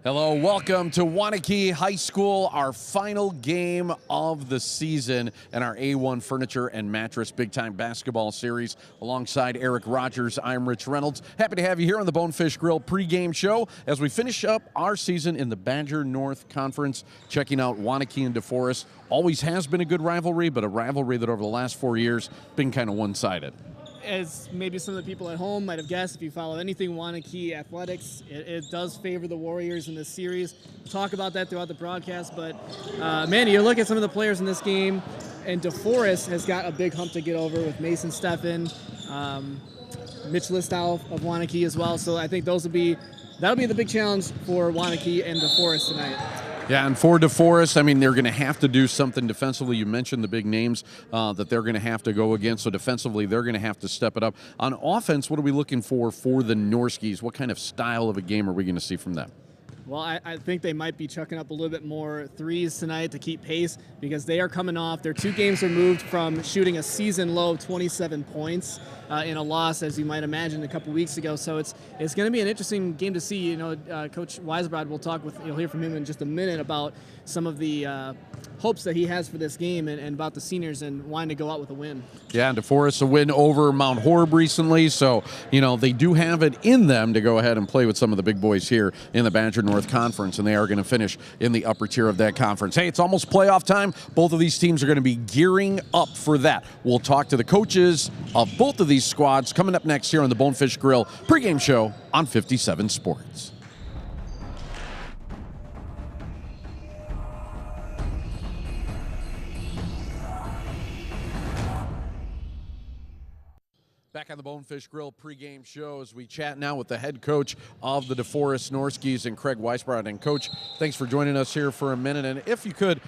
Hello, welcome to Waunakee High School, our final game of the season and our A1 Furniture and Mattress Big Time Basketball Series. Alongside Eric Rogers, I'm Rich Reynolds. Happy to have you here on the Bonefish Grill pregame show as we finish up our season in the Badger North Conference, checking out Waunakee and DeForest. Always has been a good rivalry, but a rivalry that over the last 4 years been kind of one-sided. As maybe some of the people at home might have guessed, if you follow anything Waunakee athletics, it does favor the Warriors in this series. We'll talk about that throughout the broadcast, but Manny, you look at some of the players in this game, and DeForest has got a big hump to get over with Mason Steffen, Mitch Listow of Waunakee as well. So I think that'll be the big challenge for Waunakee and DeForest tonight. Yeah, and for DeForest, I mean, they're going to have to do something defensively. You mentioned the big names that they're going to have to go against. So defensively, they're going to have to step it up. On offense, what are we looking for the Norskies? What kind of style of a game are we going to see from them? Well, I think they might be chucking up a little bit more threes tonight to keep pace because they are coming off. Their 2 games removed from shooting a season low of 27 points in a loss, as you might imagine, a couple weeks ago. So it's going to be an interesting game to see. You know, Coach Weisenbrod, we'll talk with, you'll hear from him in just a minute about some of the hopes that he has for this game and about the seniors and wanting to go out with a win. Yeah, and DeForest a win over Mount Horeb recently, so you know they do have it in them to go ahead and play with some of the big boys here in the Badger North Conference, and they are going to finish in the upper tier of that conference. Hey, it's almost playoff time. Both of these teams are going to be gearing up for that. We'll talk to the coaches of both of these squads coming up next here on the Bonefish Grill pregame show on 57 Sports. Back on the Bonefish Grill pregame show as we chat now with the head coach of the DeForest Norskies and Craig Weisbrod. And Coach, thanks for joining us here for a minute. And if you could,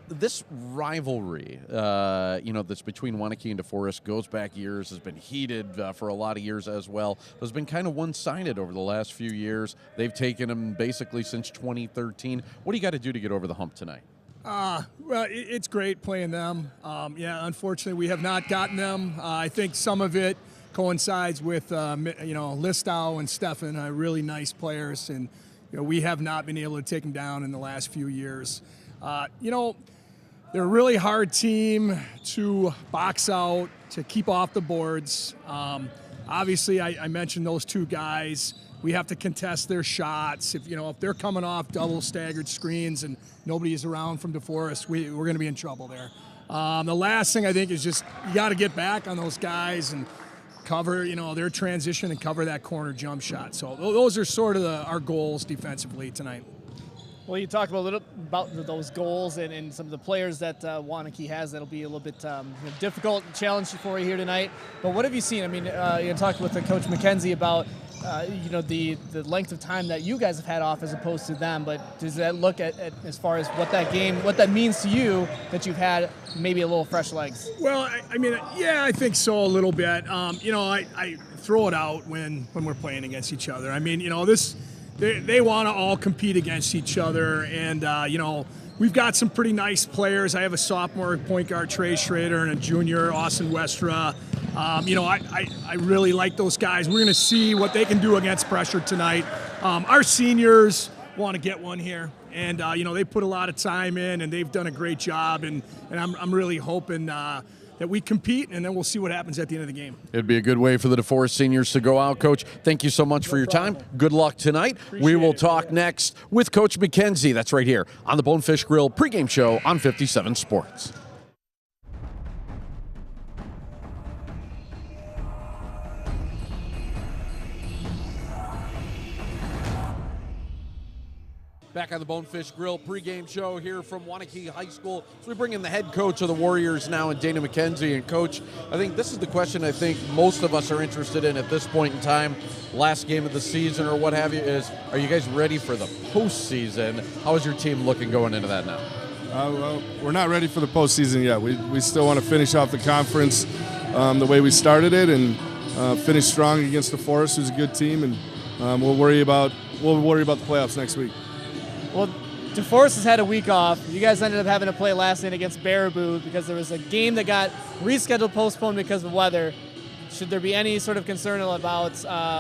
this rivalry, that's between Waunakee and DeForest goes back years, has been heated for a lot of years as well. It's been kind of one-sided over the last few years. They've taken them basically since 2013. What do you got to do to get over the hump tonight? Well, it's great playing them. Unfortunately, we have not gotten them. I think some of it coincides with, Listow and Steffen, really nice players, and we have not been able to take them down in the last few years. They're a really hard team to box out, to keep off the boards. Obviously, I mentioned those 2 guys. We have to contest their shots. If they're coming off double staggered screens and nobody is around from DeForest, we're going to be in trouble there. The last thing I think is just you got to get back on those guys and cover their transition and cover that corner jump shot. So those are sort of our goals defensively tonight. Well, you talked a little about those goals and some of the players that Waunakee has that'll be a little bit difficult challenge for you here tonight. But what have you seen? I mean, you talked with Coach McKenzie about the length of time that you guys have had off as opposed to them. But does that look at as far as what that means to you that you've had maybe a little fresh legs? Well, I think so a little bit. I throw it out when we're playing against each other. I mean, They want to all compete against each other, and we've got some pretty nice players. I have a sophomore point guard, Trey Schrader, and a junior, Austin Westra. I really like those guys. We're going to see what they can do against pressure tonight. Our seniors want to get one here, and they put a lot of time in, and they've done a great job, and I'm really hoping that we compete, and then we'll see what happens at the end of the game. It'd be a good way for the DeForest seniors to go out. Coach, thank you so much for your time. Good luck tonight. We will talk next with Coach McKenzie. That's right here on the Bonefish Grill pregame show on 57 Sports. Back on the Bonefish Grill pregame show here from Waunakee High School. So we bring in the head coach of the Warriors now, and Dana McKenzie. And Coach, I think this is the question I think most of us are interested in at this point in time. Last game of the season or what have you is, are you guys ready for the postseason? How is your team looking going into that now? Well, we're not ready for the postseason yet. We still want to finish off the conference the way we started it and finish strong against DeForest, who's a good team, and we'll worry about the playoffs next week. Well, DeForest has had a week off. You guys ended up having to play last night against Baraboo because there was a game that got rescheduled, postponed because of weather. Should there be any sort of concern about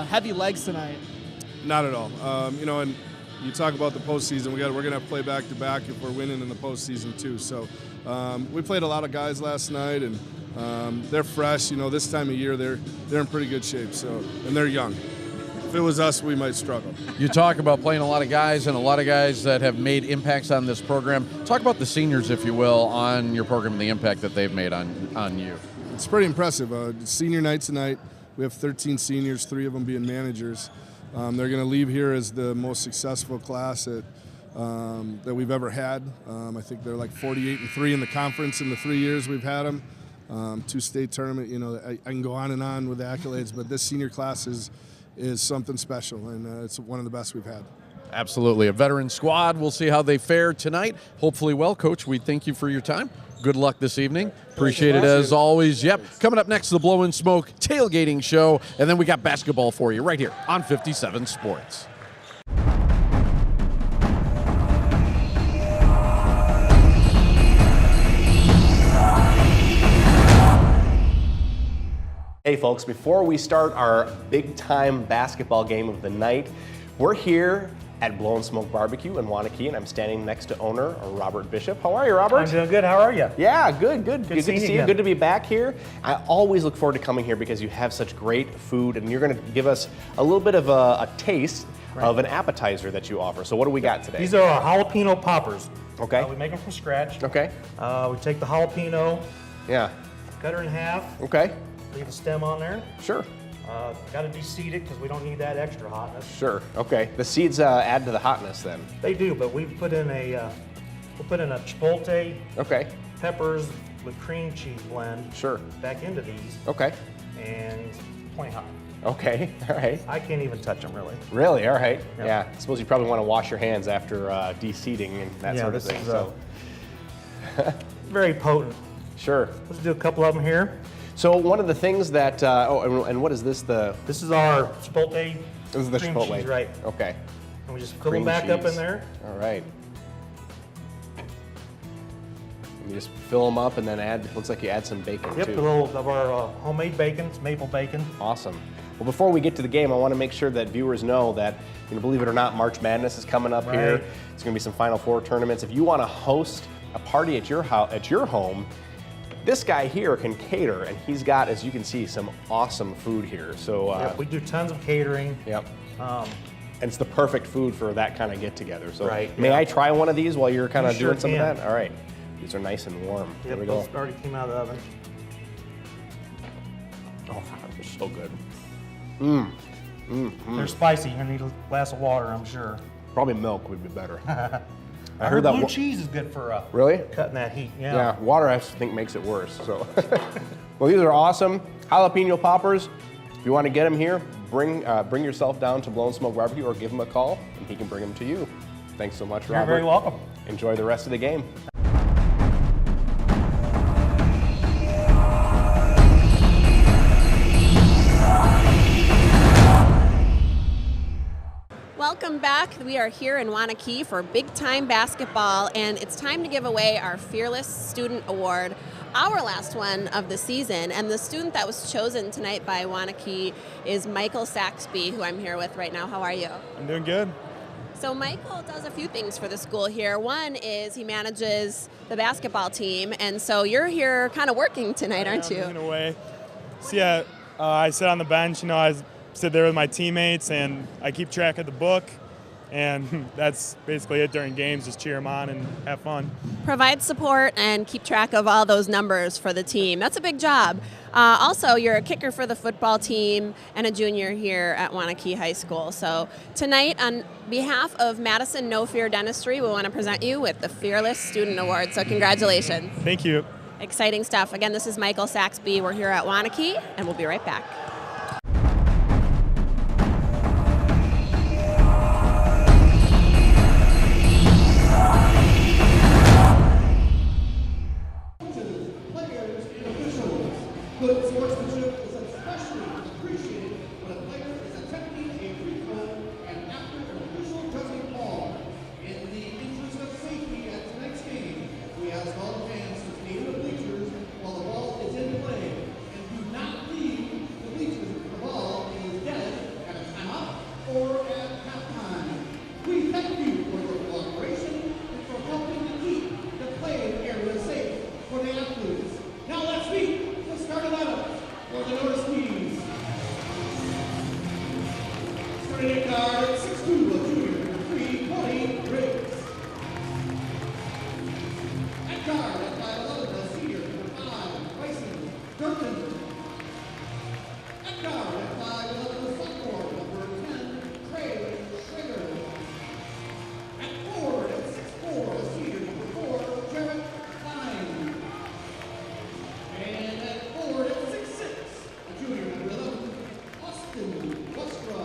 heavy legs tonight? Not at all. And you talk about the postseason. We're going to have to play back-to-back if we're winning in the postseason too. So we played a lot of guys last night, and they're fresh. You know, this time of year they're in pretty good shape. So, and they're young. If it was us, we might struggle. You talk about playing a lot of guys and a lot of guys that have made impacts on this program. Talk about the seniors, if you will, on your program and the impact that they've made on you. It's pretty impressive. Senior night tonight, we have 13 seniors, 3 of them being managers. They're going to leave here as the most successful class that we've ever had. I think they're like 48-3 in the conference in the 3 years we've had them. 2 state tournament. You know, I can go on and on with the accolades, but this senior class is something special, and it's one of the best we've had. Absolutely. A veteran squad. We'll see how they fare tonight. Hopefully well. Coach, we thank you for your time. Good luck this evening. Appreciate it as always. Yep. Coming up next, the Blow and Smoke tailgating show, and then we got basketball for you right here on 57 Sports. Hey folks, before we start our big time basketball game of the night, we're here at Blow and Smoke Barbecue in Waunakee, and I'm standing next to owner Robert Bishop. How are you, Robert? I'm doing good. How are you? Yeah, good. Good to seeing see you you. again. Good to be back here. I always look forward to coming here because you have such great food, and you're going to give us a little bit of a taste of an appetizer that you offer. So what do we got today? These are our jalapeno poppers. Okay. We make them from scratch. Okay. We take the jalapeno, Yeah. cut her in half, Okay. leave the stem on there. Sure. Got to de-seed it because we don't need that extra hotness. Sure. Okay. The seeds add to the hotness then. They do, but we put in a chipotle, Okay. peppers with cream cheese blend Sure. back into these, Okay. and plain hot. Okay. All right. I can't even touch them really. Really? All right. Yeah. Yeah. I suppose you probably want to wash your hands after de-seeding and that Yeah, sort of this thing. is, So. Very potent. Sure. Let's do a couple of them here. So one of the things that and what is this? This is our chipotle. This is the cream chipotle. cheese, right? Okay. And we just fill Cream them back up cheese. in there. All right. You just fill them up and then add. Looks like you add some bacon Yep, a too. little of our homemade bacon. It's maple bacon. Awesome. Well, before we get to the game, I want to make sure that viewers know that, believe it or not, March Madness is coming up here. Right. It's going to be some Final Four tournaments. If you want to host a party at your house, at your home, this guy here can cater, and he's got, as you can see, some awesome food here. So, Yep, we do tons of catering. yep. Um, And it's the perfect food for that kind of get together. So, Right, may yeah. I try one of these while you're kind You of sure doing some can. of that? All right. These are nice and warm. There yep, we go. those already came out of the oven. Oh, they're so good. They're spicy. You're gonna need a glass of water, I'm sure. Probably milk would be better. I heard blue wa- cheese is good for Really? cutting that heat. Yeah. Yeah, water I think makes it worse. So, well, these are awesome jalapeno poppers. If you want to get them here, bring yourself down to Blow and Smoke Barbecue or give him a call, and he can bring them to you. Thanks so much, You're Robert. very welcome. Enjoy the rest of the game. Welcome back. We are here in Waunakee for big time basketball, and it's time to give away our Fearless Student Award, our last one of the season. And the student that was chosen tonight by Waunakee is Michael Saxby, who I'm here with right now. How are you? I'm doing good. So Michael does a few things for the school here. One is he manages the basketball team, and so you're here kind of working tonight, aren't you? In a way. So yeah, I sit on the bench. I sit there with my teammates, and I keep track of the book. And that's basically it during games. Just cheer them on and have fun. Provide support and keep track of all those numbers for the team. That's a big job. Also, you're a kicker for the football team and a junior here at Waunakee High School. So tonight, on behalf of Madison No Fear Dentistry, we want to present you with the Fearless Student Award. So congratulations. Thank you. Exciting stuff. Again, this is Michael Saxby. We're here at Waunakee, and we'll be right back. Good sportsmanship is especially appreciated when a player is attempting a free throw and after an official doesn't call. In the interest of safety at tonight's game, we ask all fans to stay in the bleachers while the ball is in play and do not leave the bleachers if the ball is dead at a timeout or at halftime. We thank you for your cooperation and for helping to keep the playing area safe for the athletes. Now let's meet the starting lineup for the Norskies. Starting at guard at 6'2", a junior, 3'20", Riggs. At guard at 5'11", a senior, 5, Bryson, Durkin. At guard at 5'11", a sophomore, number 10, Trey Schrager. At forward at 6'4", a senior, number 4, Jarrett Klein. And at forward at 6'6", a junior, number 11, Austin Westra.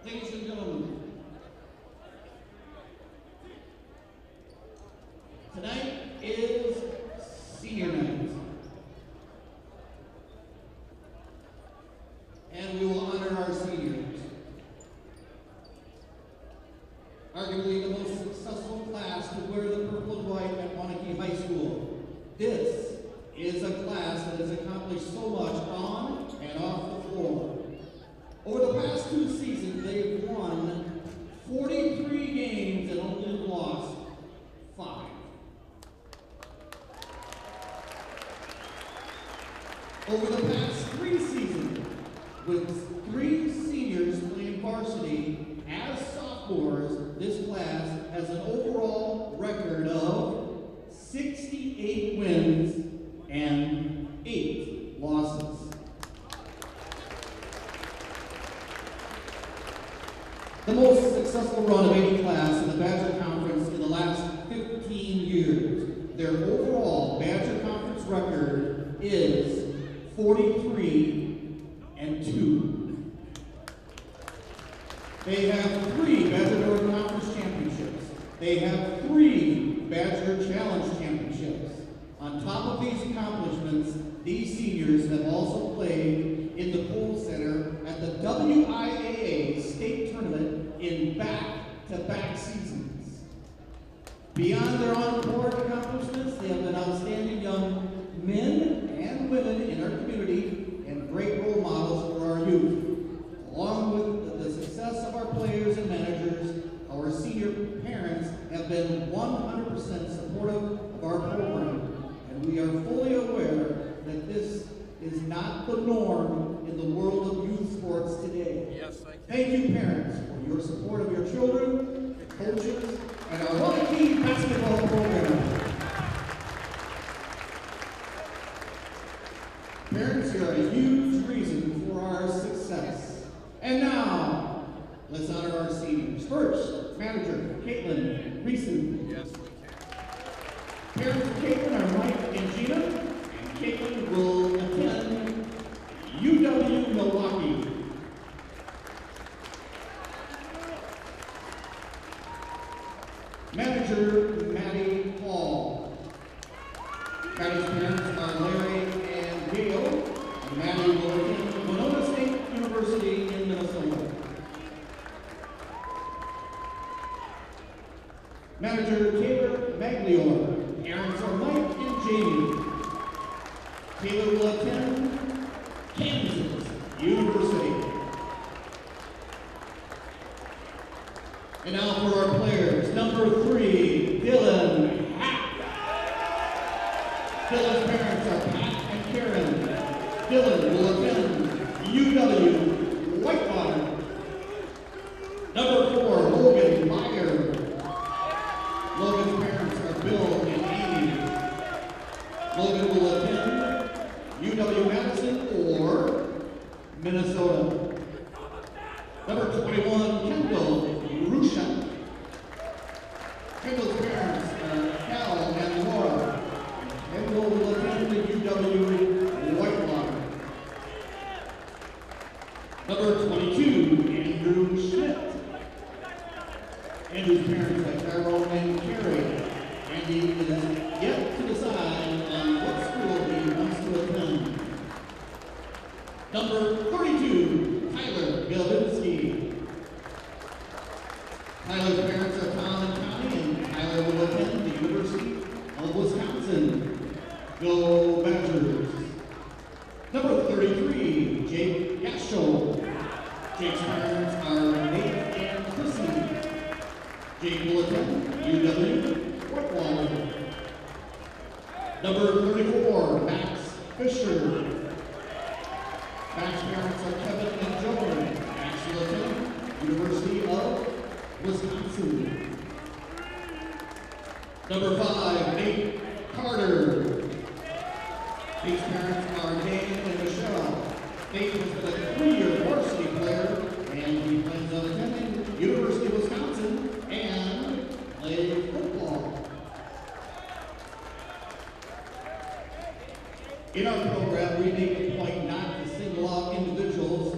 Ladies and gentlemen, tonight is senior night, and we will honor our seniors. Arguably the most successful class to wear the purple and white at Waunakee High School. This is a class that has accomplished so much on and off the floor. Over the past 2 seasons, they've won 43 games and only lost 5. Over the past 3 seasons, with 3 seniors playing varsity as sophomores, this class has an overall record of 68 wins and 8 losses. The most successful run of any class in the Badger Conference in the last 15 years. Their overall Badger Conference record is 43-2. They have 3 Badger North Conference championships. They have 3 Badger Challenge championships. On top of these accomplishments, these seniors have also played in the Pool Center at the WIAA state tournament in back-to-back seasons. Beyond their on-court accomplishments, they have been outstanding young men and women in our community and great role models for our youth. Along with the success of our players and managers, our senior parents have been 100% supportive of our program, and we are fully aware that this is not the norm in the world of youth sports today. Yes, thank you, parents, for your support of your children, coaches, and our Waunakee basketball program. Parents, you're a huge reason for our success. And now, let's honor our seniors. First, manager Caitlin Reeson. Yes, we can. Parents of Caitlin are Mike and Gina, and Caitlin will attend UW Milwaukee. Manager Maddie Hall. Maddie's parents are Larry and Gail, and Maddie will attend Winona State University in Minnesota. Manager Taylor Magliore. Parents are Mike and Jamie. Taylor will attend Kansas University. And now for our players. Number 3, Dylan Hack. Dylan's parents are Pat and Karen. Dylan will attend UW Whitewater. Number 4, Logan Meyer. Logan's parents are Bill and Amy. Logan will attend UW-Madison or Minnesota. Number 21, Kendall Rusha. Kendall's parents are Cal and Laura. Kendall will attend the UW Whitewater. Number 22, Andrew Schmidt. Andrew's parents are Carol and Carrie. Andy is yet to decide on what school he wants to attend. Number 32, Tyler Galvinsky. Tyler's parents are Tom and Connie, and Tyler will attend the University UW Whitewater. Number 34, Max Fisher. Max parents are Kevin and Joan. Max will attend University of Wisconsin. Number 5, Nate Carter. Nate's parents are Dave and Michelle. Nate has been a 3-year varsity player, and he plans on attending University of Wisconsin and play football. In our program, we make a point not to single out individuals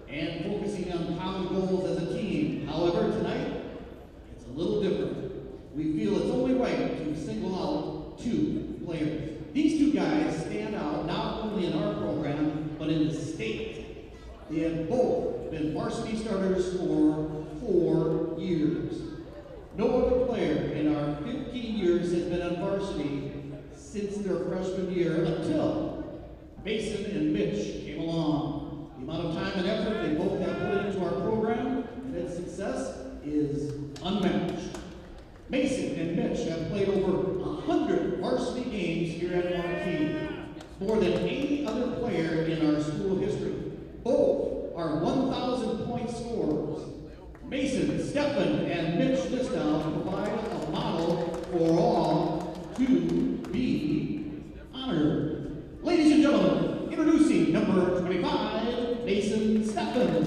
and focusing on common goals as a team. However, tonight, it's a little different. We feel it's only right to single out 2 players. These 2 guys stand out not only in our program, but in the state. They have both been varsity starters for 4 years. No other player in our 15 years has been on varsity since their freshman year until Mason and Mitch came along. The amount of time and effort they both have put into our program and its success is unmatched. Mason and Mitch have played over 100 varsity games here at Waunakee, more than any other player in our school history. Both are 1,000-point scorers. Mason, Stefan, and Mitch Listow provide a model for all to be honored. Ladies and gentlemen, introducing number 25, Mason Stefan.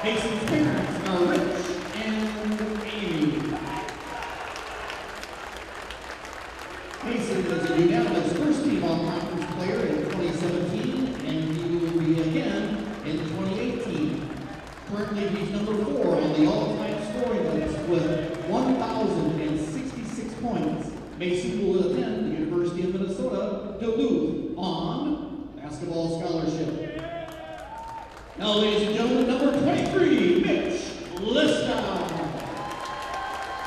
Mason's parents are Rich and Amy. Mason is a unanimous first-team all-conference player in 2017, and he will be again in 2018. Currently, he's number 4 on the all-time scoring list with 1,066 points. Mason will attend the University of Minnesota, Duluth, on basketball scholarship. Now, ladies and gentlemen, number 23, Mitch Listow.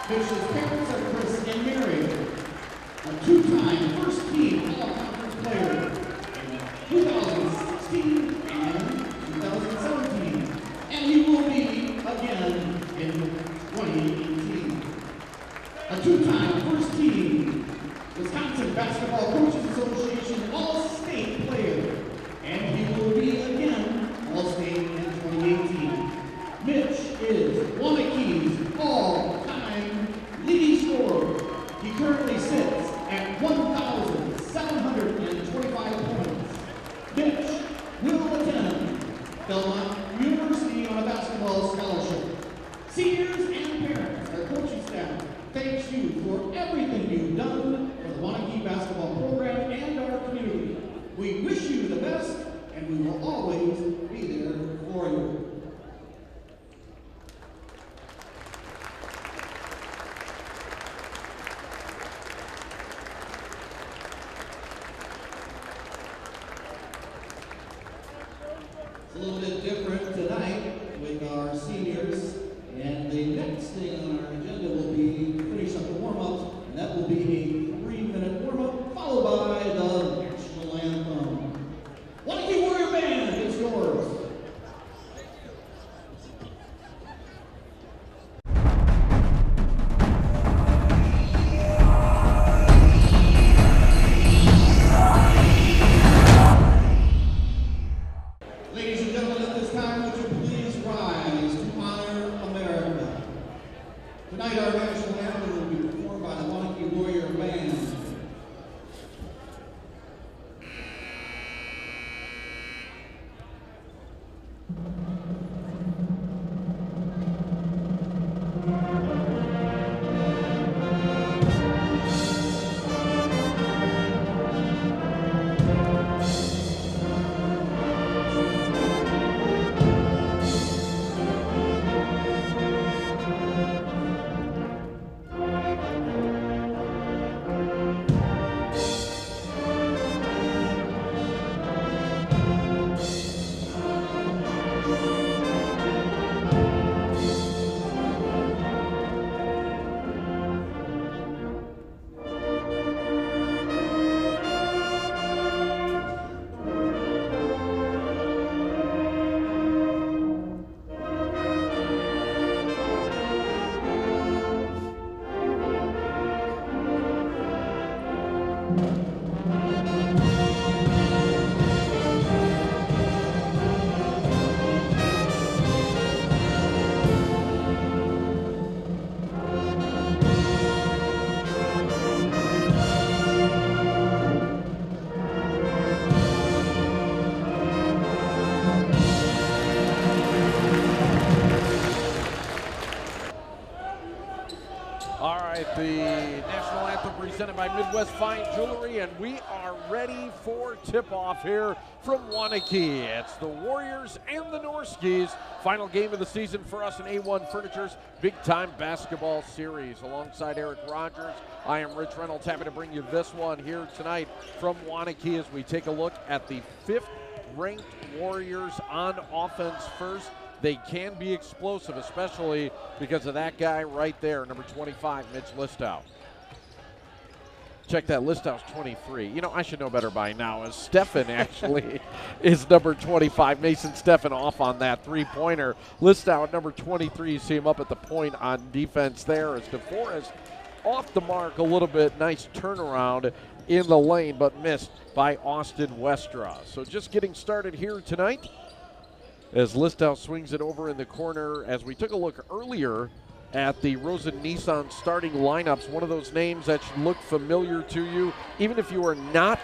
Mitch's parents are Chris and Mary, a 2-time first-team all-conference player in 2016 and 2017, and he will be again in 2018. A 2-time first-team Wisconsin Basketball Coaches Association All-State player, and he will be again All-State in 2018. Mitch is Waunakee's all-time leading scorer. He currently sits at 1,725 points. Mitch will attend Belmont University on a basketball scholarship. Seniors and parents, our coaching staff, thanks you for everything you've done for the Waunakee basketball program and our community. We wish you the best, and we will always be there for you. It's a little bit different tonight with our seniors, and the next thing on our agenda will be to finish up the warm-ups, and that will be a 3-minute warm-up, followed by the national anthem. Waunakee Warrior Band, it's yours. Ladies and gentlemen, at this time, would you please rise to honor America? Tonight, our national anthem will be performed by the Waunakee Warrior Band. All right, the national anthem presented by Midwest Fine Jewelry, and we are ready for tip-off here from Waunakee. It's the Warriors and the Norskies. Final game of the season for us in A1 Furniture's big-time basketball series. Alongside Eric Rogers, I am Rich Reynolds, happy to bring you this one here tonight from Waunakee as we take a look at the 5th-ranked Warriors on offense first. They can be explosive, especially because of that guy right there, number 25, Mitch Listow. Check that, Listow's 23. You know, I should know better by now, as Stefan actually is number 25. Mason Stefan off on that three-pointer. Listow at number 23. You see him up at the point on defense there as DeForest off the mark a little bit. Nice turnaround in the lane, but missed by Austin Westra. So just getting started here tonight, as Listow swings it over in the corner. As we took a look earlier at the Rosen Nissan starting lineups, one of those names that should look familiar to you, even if you are not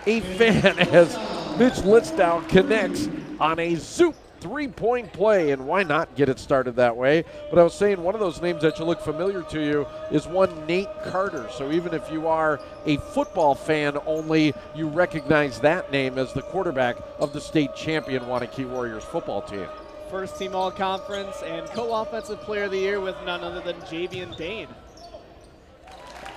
a fan, as Mitch Listow connects on a zoop three-point play, and why not get it started that way? But I was saying one of those names that should look familiar to you is one Nate Carter. So even if you are a football fan only, you recognize that name as the quarterback of the state champion Waunakee Warriors football team. First team all-conference and co-offensive player of the year with none other than Javian Dane.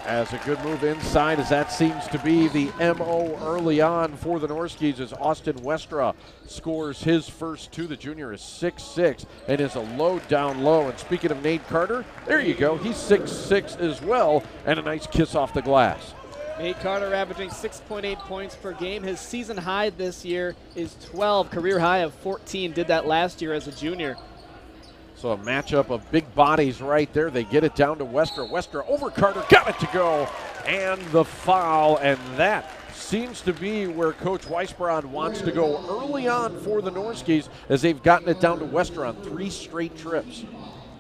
As a good move inside, as that seems to be the MO early on for the Norskies, as Austin Westra scores his first two. The junior is 6'6" and is a low down low. And speaking of Nate Carter, there you go. He's 6'6" as well, and a nice kiss off the glass. Nate Carter averaging 6.8 points per game. His season high this year is 12, career high of 14. Did that last year as a junior. So a matchup of big bodies right there. They get it down to Westra. Westra over Carter, got it to go, and the foul, and that seems to be where Coach Weisbrod wants to go early on for the Norskies, as they've gotten it down to Westra on 3 straight trips.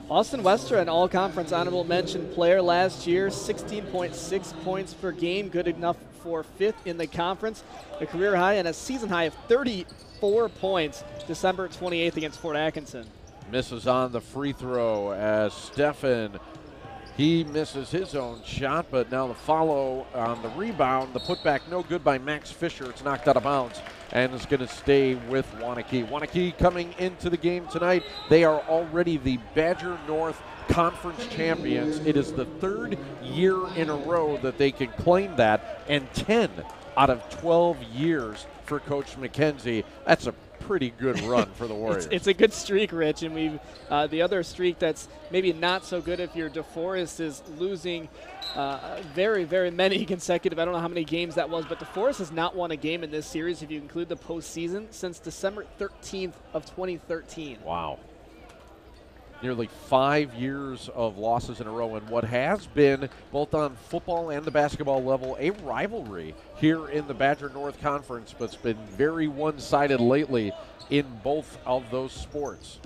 Austin Westra, an all-conference honorable mention player last year, 16.6 points per game, good enough for 5th in the conference. A career high and a season high of 34 points, December 28th against Fort Atkinson. Misses on the free throw as Stefan, he misses his own shot, but now the follow on the rebound. The putback no good by Max Fisher. It's knocked out of bounds and is going to stay with Waunakee. Waunakee coming into the game tonight, they are already the Badger North Conference champions. It is the 3rd year in a row that they can claim that, and 10 out of 12 years for Coach McKenzie. That's a pretty good run for the Warriors. It's a good streak, Rich, and we've the other streak that's maybe not so good if your DeForest is losing very, very many consecutive. I don't know how many games that was, but DeForest has not won a game in this series, if you include the postseason, since December 13th of 2013. Wow. Nearly 5 years of losses in a row, and what has been, both on football and the basketball level, a rivalry here in the Badger North Conference, but it's been very one-sided lately in both of those sports.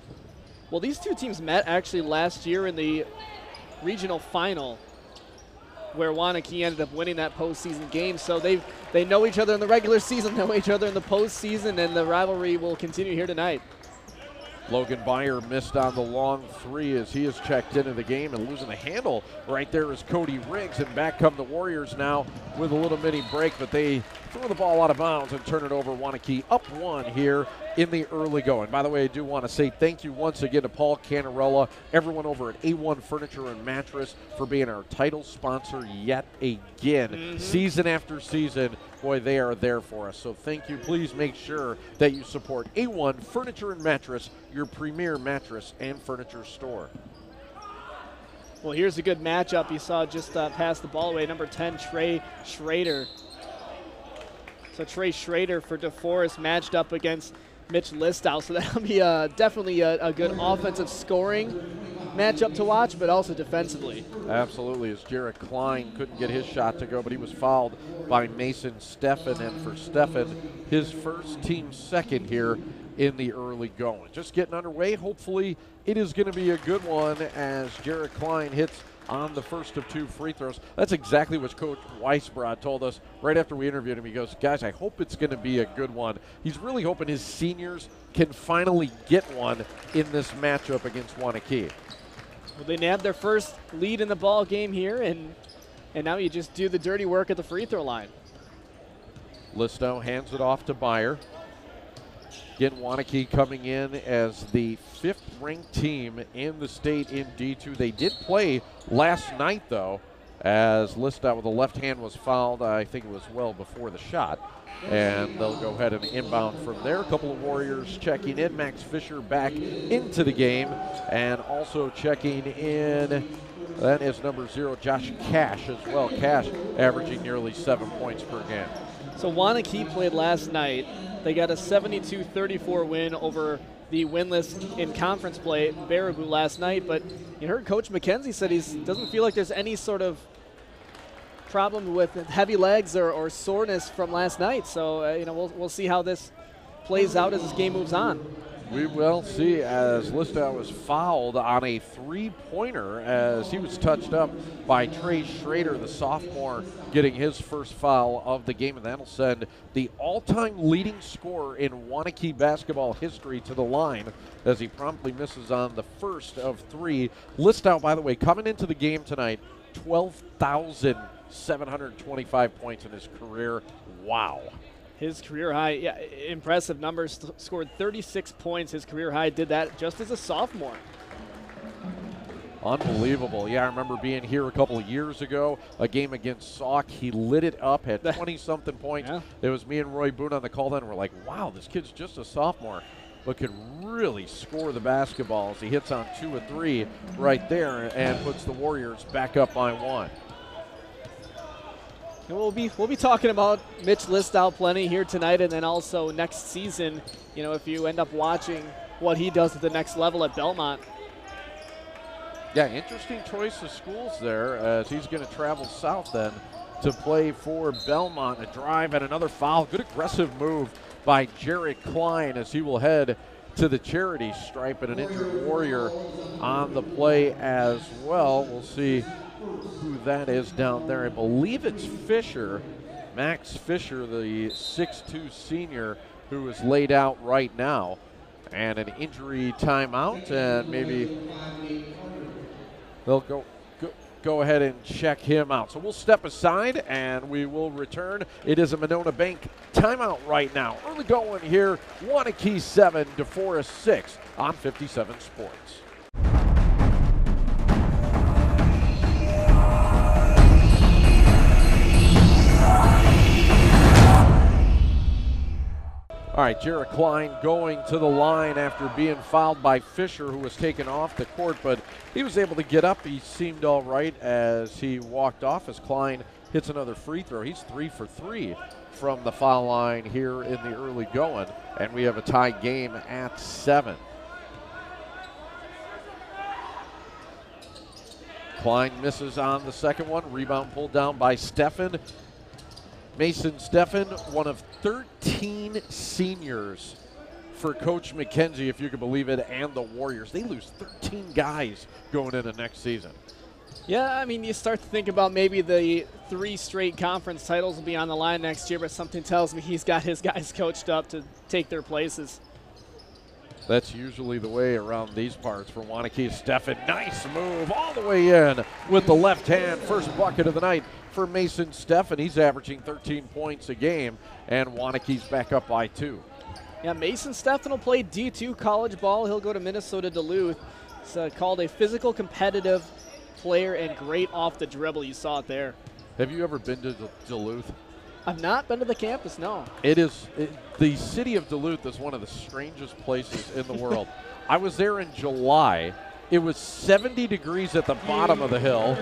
Well, these two teams met actually last year in the regional final, where Waunakee ended up winning that postseason game. So they know each other in the regular season, know each other in the postseason, and the rivalry will continue here tonight. Logan Byer missed on the long three as he is checked into the game, and losing the handle right there is Cody Riggs, and back come the Warriors now with a little mini break, but they throw the ball out of bounds and turn it over. Waunakee up 1 here in the early going. By the way, I do want to say thank you once again to Paul Canarella, everyone over at A1 Furniture and Mattress for being our title sponsor yet again. Season after season, boy, they are there for us. So thank you. Please make sure that you support A1 Furniture and Mattress, your premier mattress and furniture store. Well, here's a good matchup. You saw just pass the ball away, number 10, Trey Schrader. So Trey Schrader for DeForest matched up against Mitch Listow. So that'll be definitely a good offensive scoring matchup to watch, but also defensively. Absolutely, as Jarrett Klein couldn't get his shot to go, but he was fouled by Mason Steffen, and for Steffen, his first team second here in the early going. Just getting underway. Hopefully it is going to be a good one as Jarrett Klein hits on the first of 2 free throws. That's exactly what Coach Weisbrod told us right after we interviewed him. He goes, guys, I hope it's going to be a good one. He's really hoping his seniors can finally get one in this matchup against Waunakee. Well, they nabbed their first lead in the ball game here, and now you just do the dirty work at the free throw line. Listow hands it off to Byer. Again, Waunakee coming in as the 5th-ranked team in the state in D2. They did play last night, though, as Listow with the left hand was fouled. I think it was well before the shot. And they'll go ahead and inbound from there. A couple of Warriors checking in. Max Fisher back into the game. And also checking in, that is number 0, Josh Cash as well. Cash averaging nearly 7 points per game. So Waunakee played last night. They got a 72-34 win over the winless in conference play, Baraboo, last night. But you heard Coach McKenzie said he doesn't feel like there's any sort of problem with heavy legs or soreness from last night. So, we'll see how this plays out as this game moves on. We will see, as Listow was fouled on a 3-pointer as he was touched up by Trey Schrader, the sophomore, getting his first foul of the game, and that'll send the all-time leading scorer in Waunakee basketball history to the line as he promptly misses on the first of 3. Listow, by the way, coming into the game tonight, 12,725 points in his career. Wow. His career high, yeah, impressive numbers. Scored 36 points. His career high, did that just as a sophomore. Unbelievable. Yeah, I remember being here a couple of years ago, a game against Sauk. He lit it up, had 20-something points. Yeah. It was me and Roy Boone on the call then. We're like, wow, this kid's just a sophomore, but can really score the basketballs. He hits on 2 of 3 right there and puts the Warriors back up by 1. And we'll be talking about Mitch Listow plenty here tonight, and then also next season, if you end up watching what he does at the next level at Belmont. Yeah, interesting choice of schools there, as he's going to travel south then to play for Belmont. A drive and another foul. Good aggressive move by Jarrett Klein as he will head to the charity stripe, and an injured Warrior on the play as well. We'll see who that is down there. I believe it's Fisher, Max Fisher, the 6'2 senior who is laid out right now. And an injury timeout, and maybe they'll go ahead and check him out. So we'll step aside and we will return. It is a Monona Bank timeout right now. Early going here, Waunakee 7, DeForest 6 on 57 Sports. All right, Jarrett Klein going to the line after being fouled by Fisher, who was taken off the court, but he was able to get up. He seemed all right as he walked off, as Klein hits another free throw. He's 3 for 3 from the foul line here in the early going, and we have a tie game at 7. Klein misses on the second one. Rebound pulled down by Steffen. Mason Steffen, one of 13 seniors for Coach McKenzie, if you can believe it, and the Warriors. They lose 13 guys going into next season. Yeah, I mean, you start to think about maybe the 3 straight conference titles will be on the line next year, but something tells me he's got his guys coached up to take their places. That's usually the way around these parts for Waunakee. Steffen, nice move all the way in with the left hand. First bucket of the night for Mason Steffen. He's averaging 13 points a game, and Waunakee's back up by 2. Yeah, Mason Steffen will play D2 college ball. He'll go to Minnesota Duluth. It's called a physical, competitive player and great off the dribble. You saw it there. Have you ever been to Duluth? I've not been to the campus, no. The city of Duluth is one of the strangest places in the world. I was there in July. It was 70 degrees at the bottom of the hill.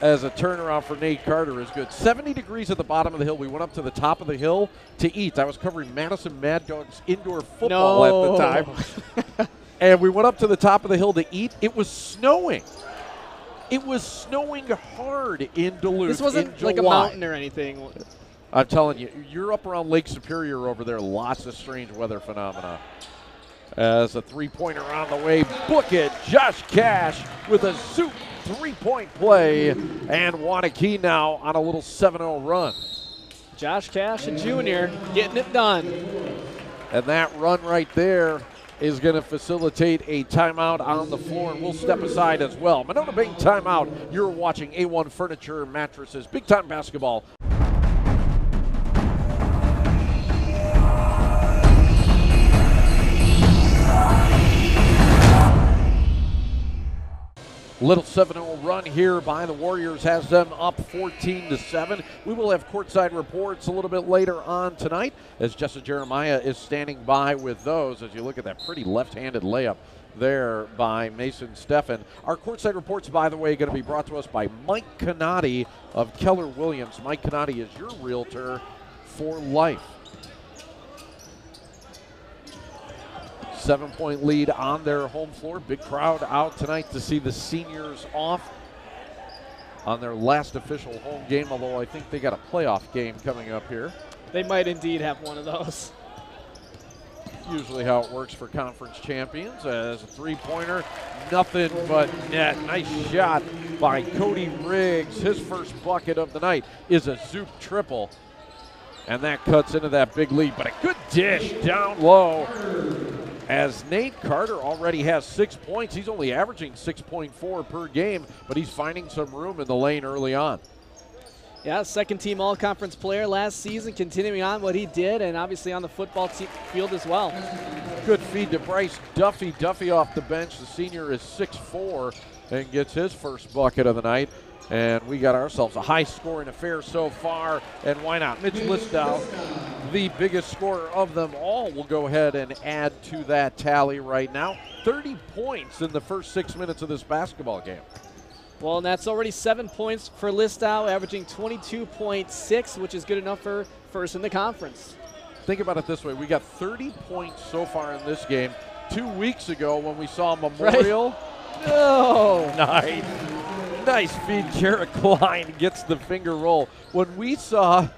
as a turnaround for Nate Carter is good. 70 degrees at the bottom of the hill. We went up to the top of the hill to eat. I was covering Madison Mad Dogs indoor football at the time. And we went up to the top of the hill to eat. It was snowing. It was snowing hard in Duluth. This wasn't in like a mountain or anything. I'm telling you, you're up around Lake Superior over there. Lots of strange weather phenomena. As a three-pointer on the way, book it. Josh Cash with a Zoop three-point play, and Waunakee now on a little 7-0 run. Josh Cash, a junior, getting it done. And that run right there is going to facilitate a timeout on the floor, and we'll step aside as well. Monona Bay timeout. You're watching A1 Furniture Mattresses. Big time basketball. Little 7-0 run here by the Warriors has them up 14-7. We will have courtside reports a little bit later on tonight as Jessa Jeremiah is standing by with those as you look at that pretty left-handed layup there by Mason Steffen. Our courtside reports, by the way, going to be brought to us by Mike Canati of Keller Williams. Mike Canati is your realtor for life. 7-point lead on their home floor. Big crowd out tonight to see the seniors off on their last official home game, although I think they got a playoff game coming up here. They might indeed have one of those. Usually how it works for conference champions. As a three-pointer, nothing but net. Nice shot by Cody Riggs. His first bucket of the night is a Zoop triple. And that cuts into that big lead, but a good dish down low. As Nate Carter already has 6 points. He's only averaging 6.4 per game, but he's finding some room in the lane early on. Yeah, second-team all-conference player last season, continuing on what he did, and obviously on the football field as well. Good feed to Bryce Duffy. Duffy off the bench. The senior is 6'4" and gets his first bucket of the night. And we got ourselves a high-scoring affair so far, and why not? Mitch Listow, the biggest scorer of them all, will go ahead and add to that tally right now. 30 points in the first 6 minutes of this basketball game. Well, and that's already 7 points for Listow, averaging 22.6, which is good enough for first in the conference. Think about it this way. We got 30 points so far in this game. 2 weeks ago when we saw Memorial. Right. No. Nice. Nice feed. Jarrett Klein gets the finger roll. When we saw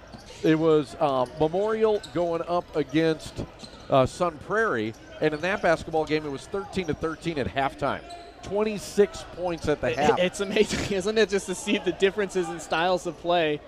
it was Memorial going up against Sun Prairie, and in that basketball game it was 13-13 at halftime. 26 points at the half. It's amazing, isn't it, just to see the differences in styles of play.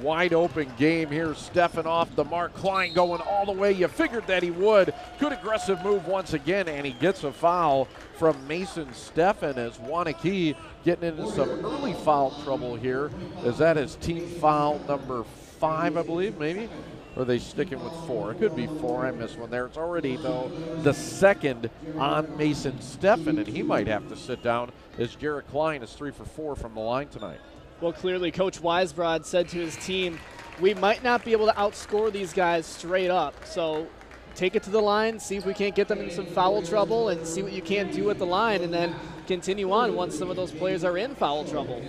Wide open game here. Steffen off the mark. Klein going all the way. You figured that he would. Good aggressive move once again, and he gets a foul from Mason Steffen as Waunakee getting into some early foul trouble here. Is that his team foul number 5, I believe, maybe? Or are they sticking with 4? It could be 4. I missed one there. It's already, though, the second on Mason Steffen, and he might have to sit down as Jarrett Klein is 3 for 4 from the line tonight. Well, clearly Coach Weisbrod said to his team, we might not be able to outscore these guys straight up, so take it to the line, see if we can't get them in some foul trouble, and see what you can do at the line, and then continue on once some of those players are in foul trouble.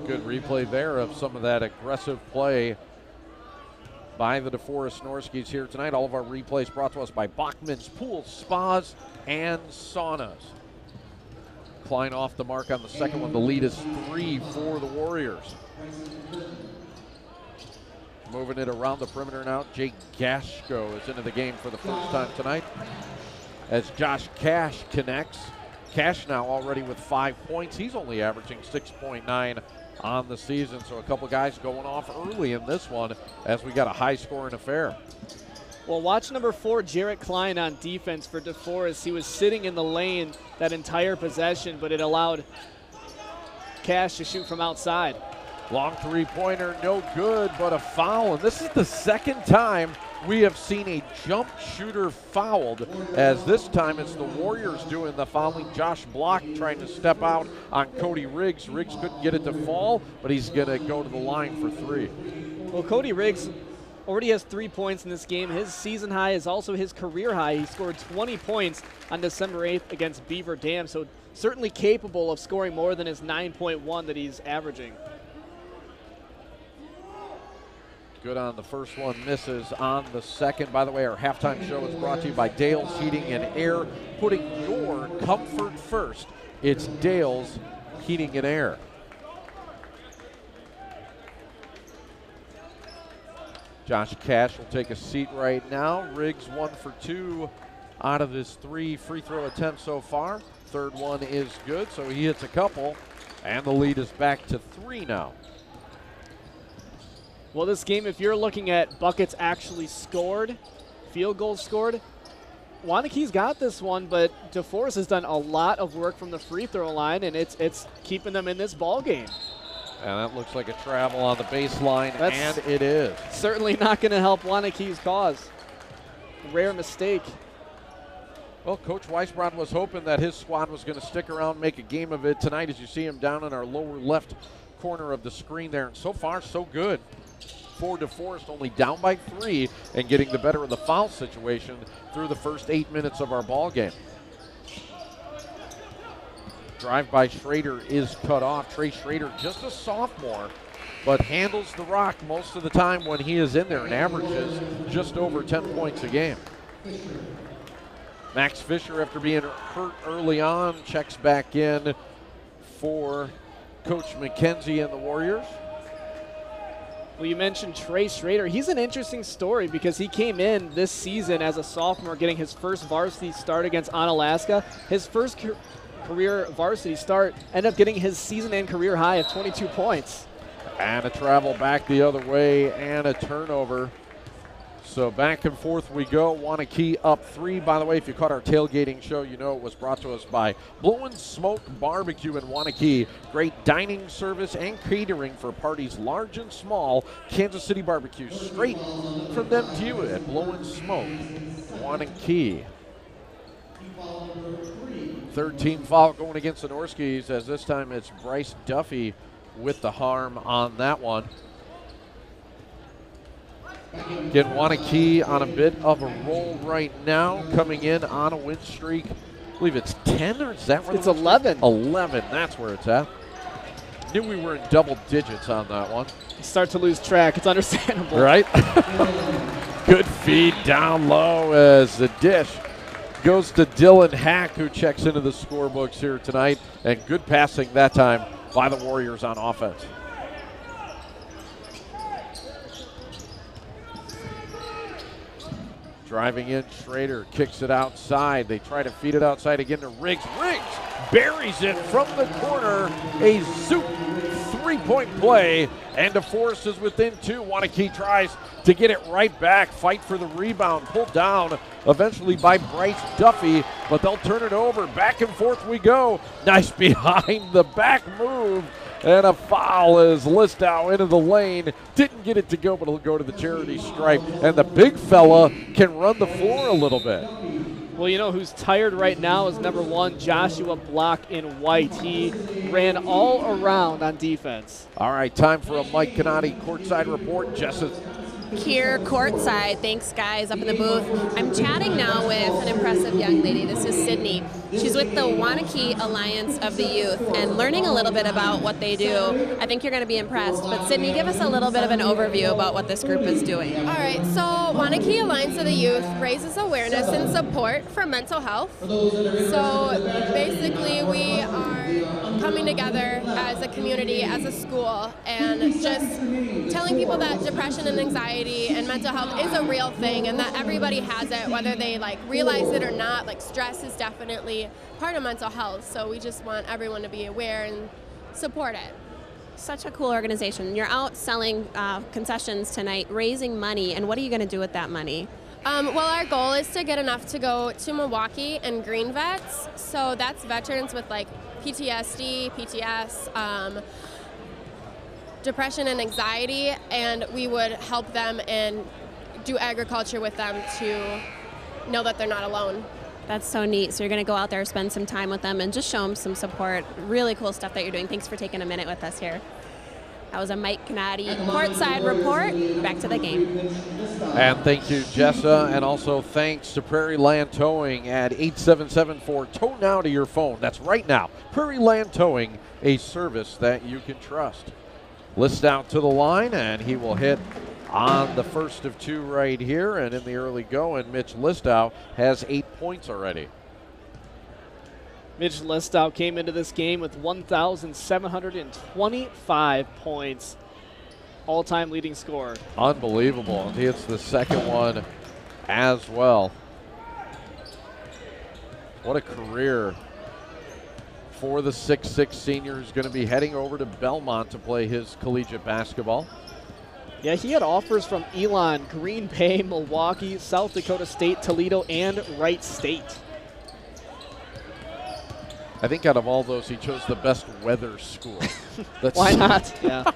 Good replay there of some of that aggressive play by the DeForest Norskies here tonight. All of our replays brought to us by Bachman's Pools, Spas, and Saunas. Klein off the mark on the second one. The lead is 3 for the Warriors. Moving it around the perimeter now. Jake Gashko is into the game for the first time tonight as Josh Cash connects. Cash now already with 5 points. He's only averaging 6.9 on the season, so a couple guys going off early in this one as we got a high-scoring affair. Well, watch number 4, Jarrett Klein on defense for DeForest. He was sitting in the lane that entire possession, but it allowed Cash to shoot from outside. Long three-pointer, no good, but a foul. And this is the second time we have seen a jump shooter fouled, as this time it's the Warriors doing the fouling. Josh Block trying to step out on Cody Riggs. Riggs couldn't get it to fall, but he's going to go to the line for 3. Well, Cody Riggs already has 3 points in this game. His season high is also his career high. He scored 20 points on December 8th against Beaver Dam. So certainly capable of scoring more than his 9.1 that he's averaging. Good on the first one, misses on the second. By the way, our halftime show is brought to you by Dale's Heating and Air, putting your comfort first. It's Dale's Heating and Air. Josh Cash will take a seat right now. Riggs 1 for 2 out of his 3 free throw attempts so far. Third one is good, so he hits a couple, and the lead is back to 3 now. Well, this game, if you're looking at buckets actually scored, field goals scored, Waunakee's got this one, but DeForest has done a lot of work from the free throw line, and it's keeping them in this ball game. And that looks like a travel on the baseline, That's and it is. Certainly not going to help Waunakee's cause. Rare mistake. Well, Coach Weisbrod was hoping that his squad was going to stick around, make a game of it tonight, as you see him down in our lower left corner of the screen there. And so far, so good for DeForest, only down by 3 and getting the better of the foul situation through the first 8 minutes of our ball game. Drive by Schrader is cut off. Trey Schrader, just a sophomore, but handles the rock most of the time when he is in there and averages just over 10 points a game. Max Fisher, after being hurt early on, checks back in for Coach McKenzie and the Warriors. Well, you mentioned Trey Schrader. He's an interesting story because he came in this season as a sophomore, getting his first varsity start against Onalaska. His first career varsity start, ended up getting his season and career high of 22 points. And a travel back the other way and a turnover. So back and forth we go. Waunakee up 3. By the way, if you caught our tailgating show, you know it was brought to us by Blowin' Smoke Barbecue in Waunakee. Great dining service and catering for parties large and small. Kansas City barbecue straight from them to you at Blowin' Smoke Waunakee. Third team foul going against the Norskies, as this time it's Bryce Duffy with the harm on that one. Again, Waunakee on a bit of a roll right now, coming in on a win streak. I believe it's 10, or is that where it's 11? 11, that's where it's at. Knew we were in double digits on that one. Start to lose track, it's understandable. Right? Good feed down low as the dish goes to Dylan Hack, who checks into the scorebooks here tonight. And good passing that time by the Warriors on offense. Driving in, Schrader kicks it outside. They try to feed it outside again to Riggs. Riggs buries it from the corner. A zoop three-point play, and DeForest is within 2. Waunakee tries to get it right back, fight for the rebound, pulled down eventually by Bryce Duffy, but they'll turn it over. Back and forth we go. Nice behind the back move. And a foul is Listow into the lane. Didn't get it to go, but it'll go to the charity stripe. And the big fella can run the floor a little bit. Well, you know who's tired right now is number 1, Joshua Block in white. He ran all around on defense. All right, time for a Mike Canati courtside report. Jessica. Here courtside. Thanks, guys, up in the booth. I'm chatting now with an impressive young lady. This is Sydney. She's with the Waunakee Alliance of the Youth and learning a little bit about what they do. I think you're going to be impressed. But Sydney, give us a little bit of an overview about what this group is doing. All right, so Waunakee Alliance of the Youth raises awareness and support for mental health. So basically we are coming together as a community, as a school, and just telling people that depression and anxiety and mental health is a real thing and that everybody has it, whether they realize it or not. Stress is definitely part of mental health, so we just want everyone to be aware and support it. Such a cool organization. You're out selling concessions tonight, raising money, and what are you going to do with that money? Well, our goal is to get enough to go to Milwaukee and Green Vets, so that's veterans with PTSD, PTS, depression and anxiety, and we would help them and do agriculture with them to know that they're not alone. That's so neat. So you're going to go out there, spend some time with them, and just show them some support. Really cool stuff that you're doing. Thanks for taking a minute with us here. That was a Mike Canati courtside report. Back to the game. And thank you, Jessa, and also thanks to Prairie Land Towing at 8774. Tow now to your phone. That's right now. Prairie Land Towing, a service that you can trust. List out to the line, and he will hit on the first of two right here. And in the early go, and Mitch Listow has 8 points already. Mitch Listow came into this game with 1,725 points. All-time leading scorer. Unbelievable. And he hits the second one as well. What a career for the 6'6 senior who's going to be heading over to Belmont to play his collegiate basketball. Yeah, he had offers from Elon, Green Bay, Milwaukee, South Dakota State, Toledo, and Wright State. I think out of all those, he chose the best weather school. Why not? Yeah.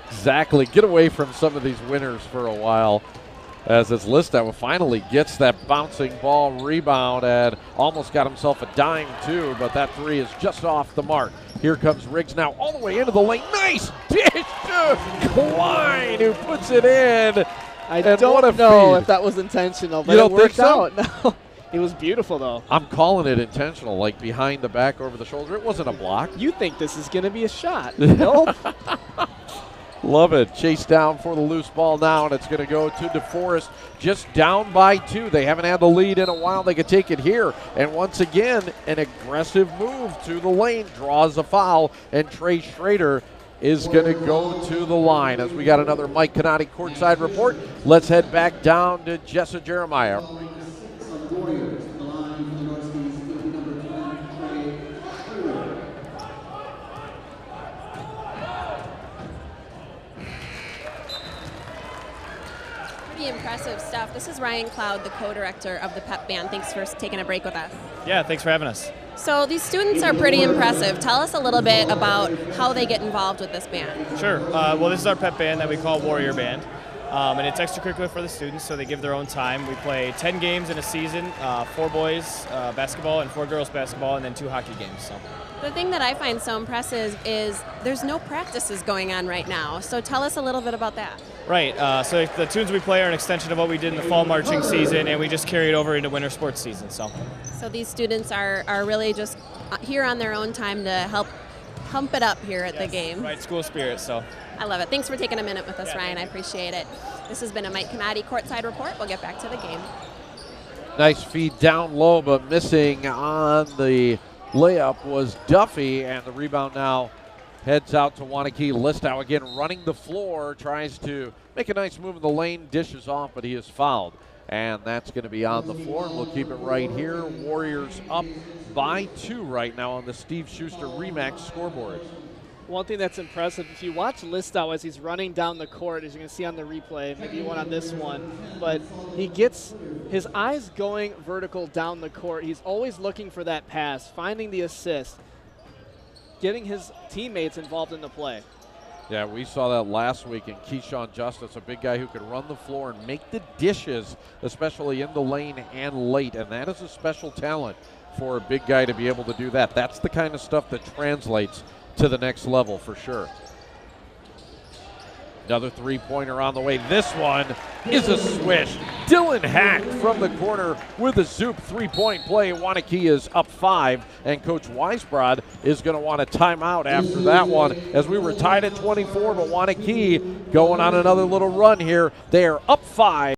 Exactly. Get away from some of these winners for a while. As this Listow finally gets that bouncing ball rebound and almost got himself a dime too, but that three is just off the mark. Here comes Riggs now all the way into the lane. Nice dish to Klein, who puts it in. I don't know if that was intentional, but it worked out. No. It was beautiful, though. I'm calling it intentional, like behind the back, over the shoulder. It wasn't a block. You think this is going to be a shot. Nope. Love it. Chase down for the loose ball now, and it's going to go to DeForest, just down by 2. They haven't had the lead in a while. They could take it here. And once again, an aggressive move to the lane, draws a foul, and Trey Schrader is going to go to the line. As we got another Mike Canati courtside report, let's head back down to Jessa Jeremiah. Pretty impressive stuff. This is Ryan Cloud, the co-director of the PEP band. Thanks for taking a break with us. Yeah, thanks for having us. So these students are pretty impressive. Tell us a little bit about how they get involved with this band. Sure. Well, this is our PEP band that we call Warrior Band. And it's extracurricular for the students, so they give their own time. We play 10 games in a season, 4 boys basketball and 4 girls basketball, and then 2 hockey games. So. The thing that I find so impressive is there's no practices going on right now. So tell us a little bit about that. Right. So the tunes we play are an extension of what we did in the fall marching season, and we just carry it over into winter sports season. So these students are really just here on their own time to help pump it up here at the game. Right, school spirit. So. I love it. Thanks for taking a minute with us, Ryan. I appreciate it. This has been a Mike Canati courtside report. We'll get back to the game. Nice feed down low, but missing on the layup was Duffy, and the rebound now heads out to Waunakee. Listow again running the floor, tries to make a nice move in the lane, dishes off, but he is fouled. And that's going to be on the floor, and we'll keep it right here. Warriors up by 2 right now on the Steve Schuster Remax scoreboard. One thing that's impressive, if you watch Listow as he's running down the court, as you can see on the replay, maybe one on this one, but he gets his eyes going vertical down the court. He's always looking for that pass, finding the assist, getting his teammates involved in the play. Yeah, we saw that last week in Keyshawn Justice, a big guy who could run the floor and make the dishes, especially in the lane and late, and that is a special talent for a big guy to be able to do that. That's the kind of stuff that translates to the next level for sure. Another three-pointer on the way. This one is a swish. Dylan Hack from the corner with a Zoop three-point play. Waunakee is up 5, and Coach Weisbrod is going to want a timeout after that one, as we were tied at 24, but Waunakee going on another little run here. They are up 5.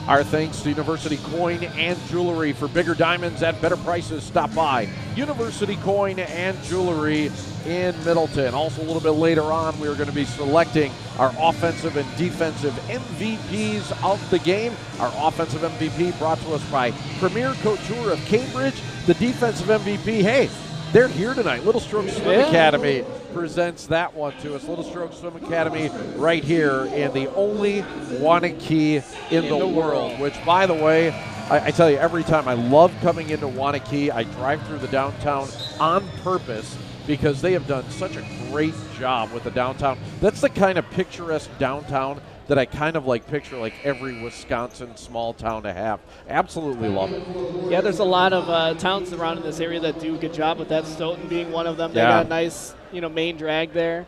Our thanks to University Coin and Jewelry. For bigger diamonds at better prices, stop by University Coin and Jewelry in Middleton. Also, a little bit later on, we are going to be selecting our offensive and defensive MVPs of the game. Our offensive MVP brought to us by Premier Couture of Cambridge. The defensive MVP, hey, they're here tonight. Little Stroke Swim Academy presents that one to us. Little Stroke Swim Academy right here in the only Waunakee in the world, which, by the way, I tell you, every time I love coming into Waunakee. I drive through the downtown on purpose because they have done such a great job with the downtown. That's the kind of picturesque downtown that I kind of like picture like every Wisconsin small town to have. Absolutely love it. Yeah, there's a lot of towns around in this area that do a good job with that, Stoughton being one of them. They got a nice, main drag there.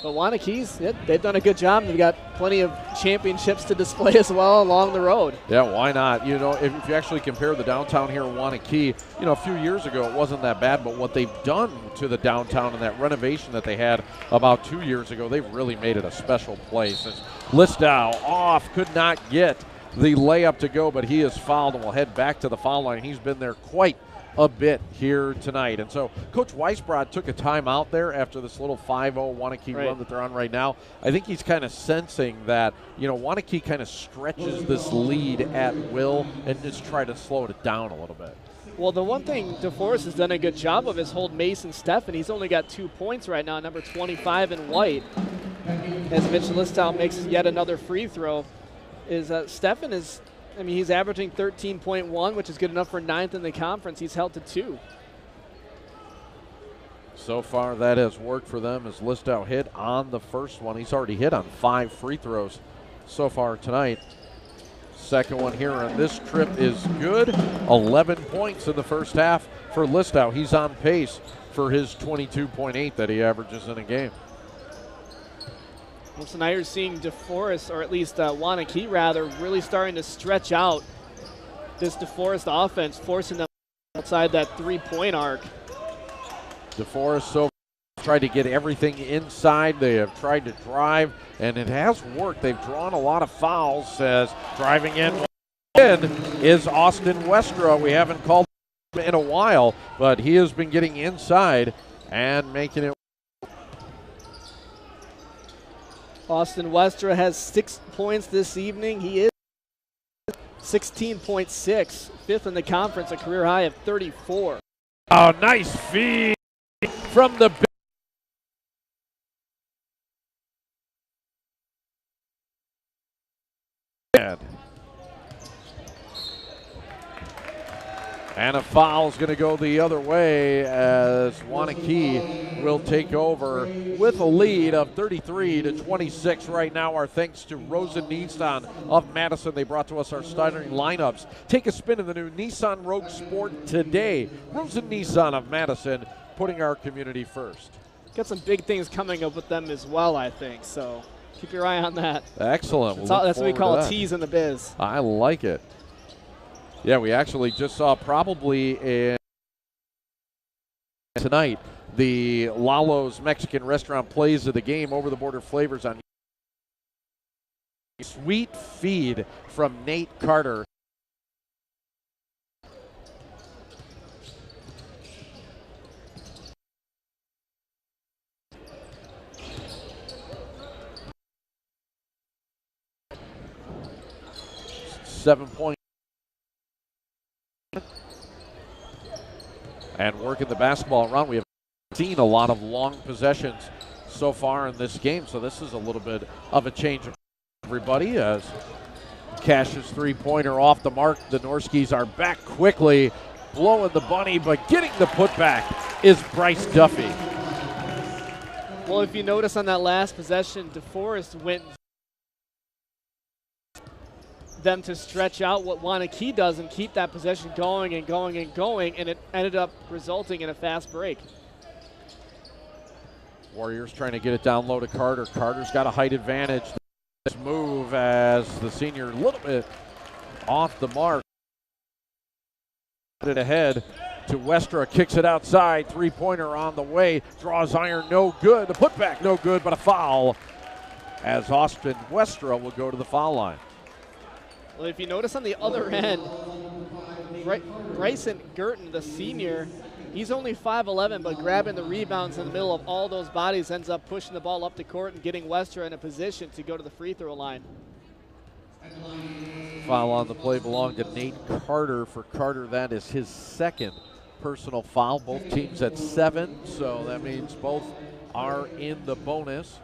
But Waunakee's, they've done a good job. They've got plenty of championships to display as well along the road. Yeah, why not? If you actually compare the downtown here in Waunakee, a few years ago it wasn't that bad, but what they've done to the downtown and that renovation that they had about 2 years ago, they've really made it a special place. As Listau off, could not get the layup to go, but he is fouled and will head back to the foul line. He's been there quite a bit here tonight. And so Coach Weisbrod took a timeout there after this little 5-0 Waunakee run that they're on right now. I think he's kind of sensing that, Waunakee kind of stretches this lead at will and just try to slow it down a little bit. Well, the one thing DeForest has done a good job of is hold Mason Steffen. He's only got 2 points right now, number 25 in white. As Mitch Listau makes yet another free throw, Steffen is, he's averaging 13.1, which is good enough for 9th in the conference. He's held to 2. So far, that has worked for them as Listau hit on the first one. He's already hit on 5 free throws so far tonight. Second one here on this trip is good. 11 points in the first half for Listau. He's on pace for his 22.8 that he averages in a game. Well, so now you're seeing DeForest, or at least Waunakee rather, really starting to stretch out this DeForest offense, forcing them outside that 3-point arc. DeForest so tried to get everything inside. They have tried to drive, and it has worked. They've drawn a lot of fouls as driving in is Austin Westra. We haven't called him in a while, but he has been getting inside and making it. Austin Westra has 6 points this evening. He is 16.6, 5th in the conference, a career high of 34. Oh, nice feed from the bed. And a foul is going to go the other way as Waunakee will take over with a lead of 33-26 right now. Our thanks to Rosen Nissan of Madison. They brought to us our starting lineups. Take a spin in the new Nissan Rogue Sport today. Rosen Nissan of Madison, putting our community first. Got some big things coming up with them as well, I think. So keep your eye on that. Excellent. That's what we call a tease in the biz. I like it. Yeah, we actually just saw probably in tonight the Lalo's Mexican restaurant plays of the game, over the border flavors on sweet feed from Nate Carter. .7 and working the basketball around. We have seen a lot of long possessions so far in this game, so this is a little bit of a change of everybody as Cash's three-pointer off the mark. The Norskies are back quickly, blowing the bunny, but getting the putback is Bryce Duffy. Well, if you notice on that last possession, DeForest went them to stretch out what Waunakee does and keep that possession going and going and going, and it ended up resulting in a fast break. Warriors trying to get it down low to Carter. Carter's got a height advantage. This move as the senior a little bit off the mark. It ahead to Westra, kicks it outside, three-pointer on the way, draws iron, no good. The putback, no good, but a foul as Austin Westra will go to the foul line. Well, if you notice on the other end, Bryson Girton, the senior, he's only 5'11", but grabbing the rebounds in the middle of all those bodies ends up pushing the ball up the court and getting Westra in a position to go to the free throw line. Foul on the play belonged to Nate Carter. For Carter, that is his second personal foul. Both teams at 7, so that means both are in the bonus.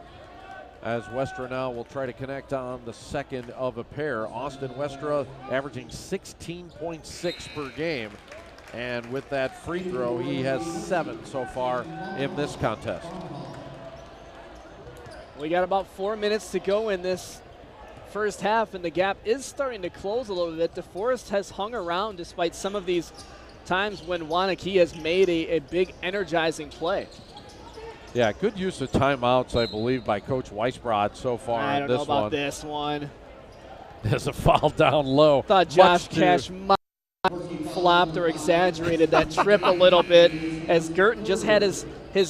As Westra now will try to connect on the second of a pair. Austin Westra averaging 16.6 per game. And with that free throw, he has 7 so far in this contest. We got about 4 minutes to go in this first half, and the gap is starting to close a little bit. DeForest has hung around despite some of these times when Waunakee has made a big energizing play. Yeah, good use of timeouts, I believe, by Coach Weisbrod so far. I don't know about this one. There's a foul down low. Thought Josh Cash might have flopped or exaggerated that trip a little bit, as Girton just had his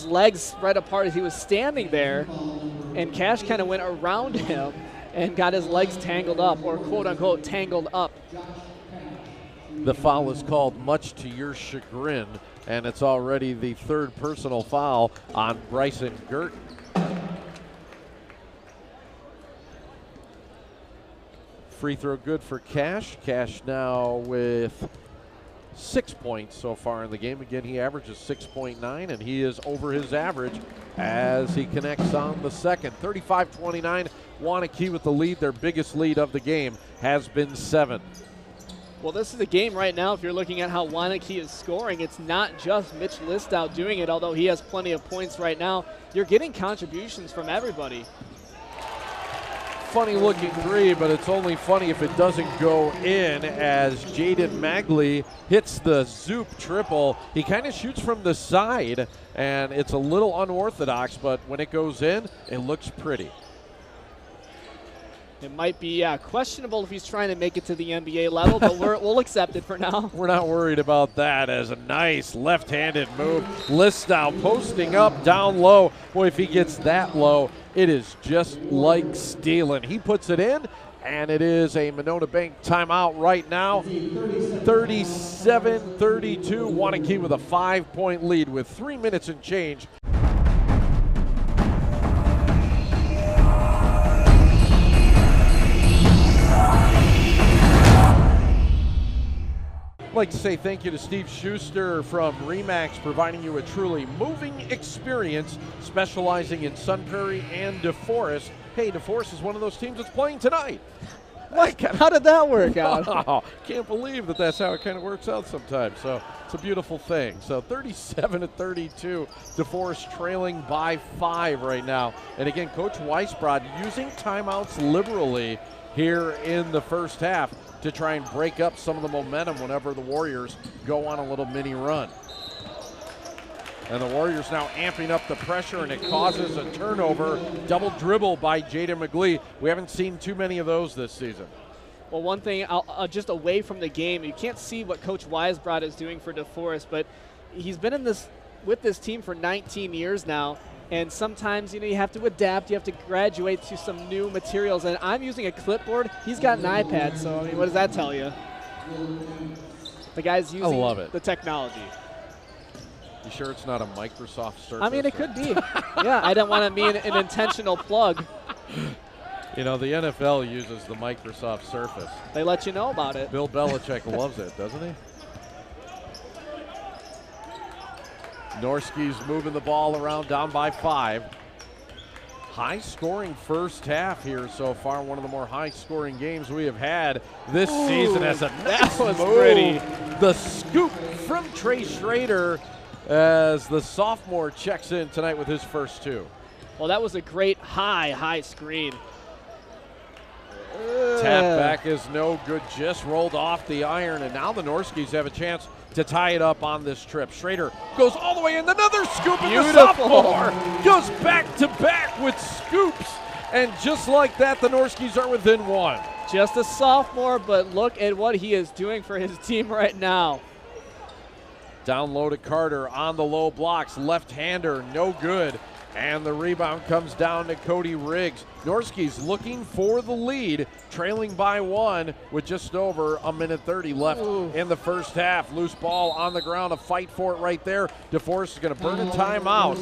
legs spread apart as he was standing there, and Cash kind of went around him and got his legs tangled up, or quote-unquote tangled up. The foul is called, much to your chagrin, and it's already the third personal foul on Bryson Girton. Free throw good for Cash. Cash now with 6 points so far in the game. Again, he averages 6.9, and he is over his average as he connects on the second. 35-29, Waunakee with the lead. Their biggest lead of the game has been 7. Well, this is a game right now, if you're looking at how Waunakee is scoring, it's not just Mitch Listow doing it, although he has plenty of points right now. You're getting contributions from everybody. Funny looking three, but it's only funny if it doesn't go in, as Jaden Magley hits the Zoop triple. He kind of shoots from the side, and it's a little unorthodox, but when it goes in, it looks pretty. It might be questionable if he's trying to make it to the NBA level, but we'll accept it for now. We're not worried about that, as a nice left-handed move. Listow posting up down low. Boy, if he gets that low, it is just like stealing. He puts it in, and it is a Monona Bank timeout right now. 37-32, Waunakee with a 5-point lead with 3 minutes and change. I'd like to say thank you to Steve Schuster from RE/MAX, providing you a truly moving experience, specializing in Sun Prairie and DeForest. Hey, DeForest is one of those teams that's playing tonight. What? How did that work out? Oh, can't believe that's how it kind of works out sometimes. So it's a beautiful thing. So 37-32, DeForest trailing by 5 right now. And again, Coach Weisbrod using timeouts liberally here in the first half to try and break up some of the momentum whenever the Warriors go on a little mini run. And the Warriors now amping up the pressure, and it causes a turnover. Double dribble by Jaden McGlee. We haven't seen too many of those this season. Well, one thing, just away from the game, you can't see what Coach Weisbrod is doing for DeForest, but he's been with this team for 19 years now. And sometimes, you have to adapt. You have to graduate to some new materials. And I'm using a clipboard. He's got an iPad. So, I mean, what does that tell you? The guy's using the technology. You sure it's not a Microsoft Surface? I mean, it could be. Yeah, I don't want to be an intentional plug. The NFL uses the Microsoft Surface. They let you know about it. Bill Belichick loves it, doesn't he? Norski's moving the ball around, down by 5. High-scoring first half here so far. One of the more high-scoring games we have had this season. As that was pretty. The scoop from Trey Schrader as the sophomore checks in tonight with his first 2. Well, that was a great high screen. Tap back is no good, just rolled off the iron, and now the Norskis have a chance to tie it up on this trip. Schrader goes all the way in, another scoop, and the sophomore goes back-to-back with scoops, and just like that, the Norskis are within 1. Just a sophomore, but look at what he is doing for his team right now. Down low to Carter on the low blocks, left-hander, no good. And the rebound comes down to Cody Riggs. Norski's looking for the lead, trailing by 1 with just over a minute 30 left in the first half. Loose ball on the ground, a fight for it right there. DeForest is going to burn a timeout,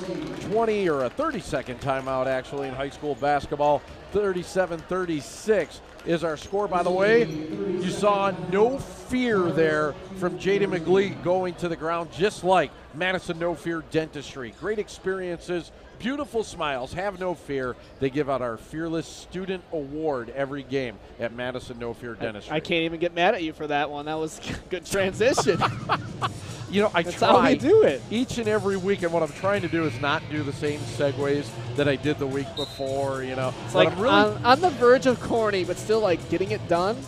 20 or a 30-second timeout actually in high school basketball. 37-36 is our score. By the way, you saw no fear there from Jaden McGlee going to the ground, just like Madison No Fear Dentistry. Great experiences, beautiful smiles, have no fear. They give out our Fearless Student Award every game at Madison No Fear Dentistry. I can't even get mad at you for that one. That was a good transition. You know, That's how we do it. Each and every week, and what I'm trying to do is not do the same segues that I did the week before, you know. It's But like I'm really on the verge of corny, but still like getting it done,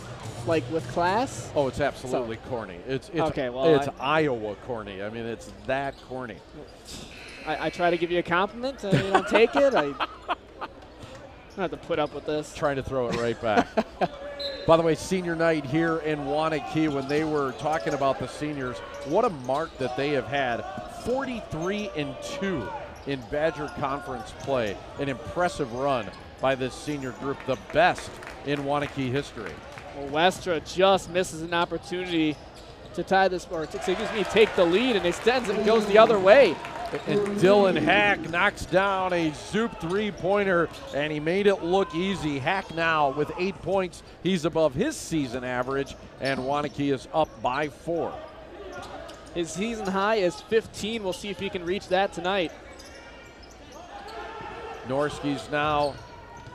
like with class. Oh, it's absolutely corny. It's okay, well, it's Iowa corny. I mean, it's that corny. I try to give you a compliment, and you don't take it. I have to put up with this. Trying to throw it right back. By the way, senior night here in Waunakee, when they were talking about the seniors, what a mark that they have had. 43-2 in Badger Conference play. An impressive run by this senior group, the best in Waunakee history. Well, Westra just misses an opportunity to tie this, or take the lead, and extends it and goes the other way. And Dylan Hack knocks down a Zoop three-pointer, and he made it look easy. Hack now with 8 points. He's above his season average, and Waunakee is up by 4. His season high is 15. We'll see if he can reach that tonight. Norski's now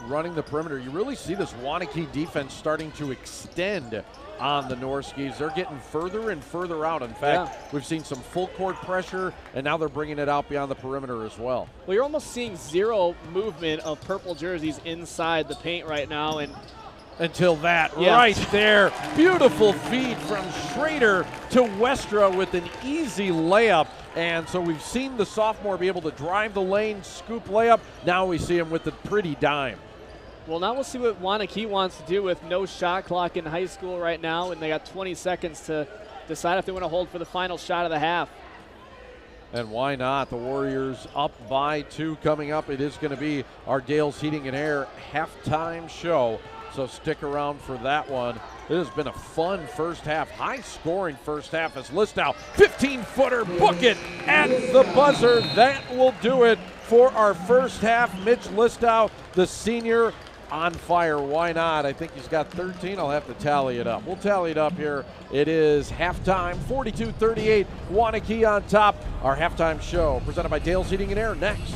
running the perimeter. You really see this Waunakee defense starting to extend on the Norskies. They're getting further and further out. In fact, we've seen some full court pressure, and now they're bringing it out beyond the perimeter as well. Well, you're almost seeing zero movement of purple jerseys inside the paint right now, and until that right there. Beautiful feed from Schrader to Westra with an easy layup. And so we've seen the sophomore be able to drive the lane, scoop layup. Now we see him with the pretty dime. Well, now we'll see what Waunakee wants to do with no shot clock in high school right now, and they got 20 seconds to decide if they want to hold for the final shot of the half. And why not? The Warriors up by 2 coming up. It is going to be our Dale's Heating and Air halftime show, so stick around for that one. It has been a fun first half, high-scoring first half as Listau, 15-footer, book it at the buzzer. That will do it for our first half. Mitch Listau, the senior, on fire. Why not? I think he's got 13. I'll have to tally it up. We'll tally it up here. It is halftime, 42-38. Waunakee on top. Our halftime show presented by Dale's Heating and Air next.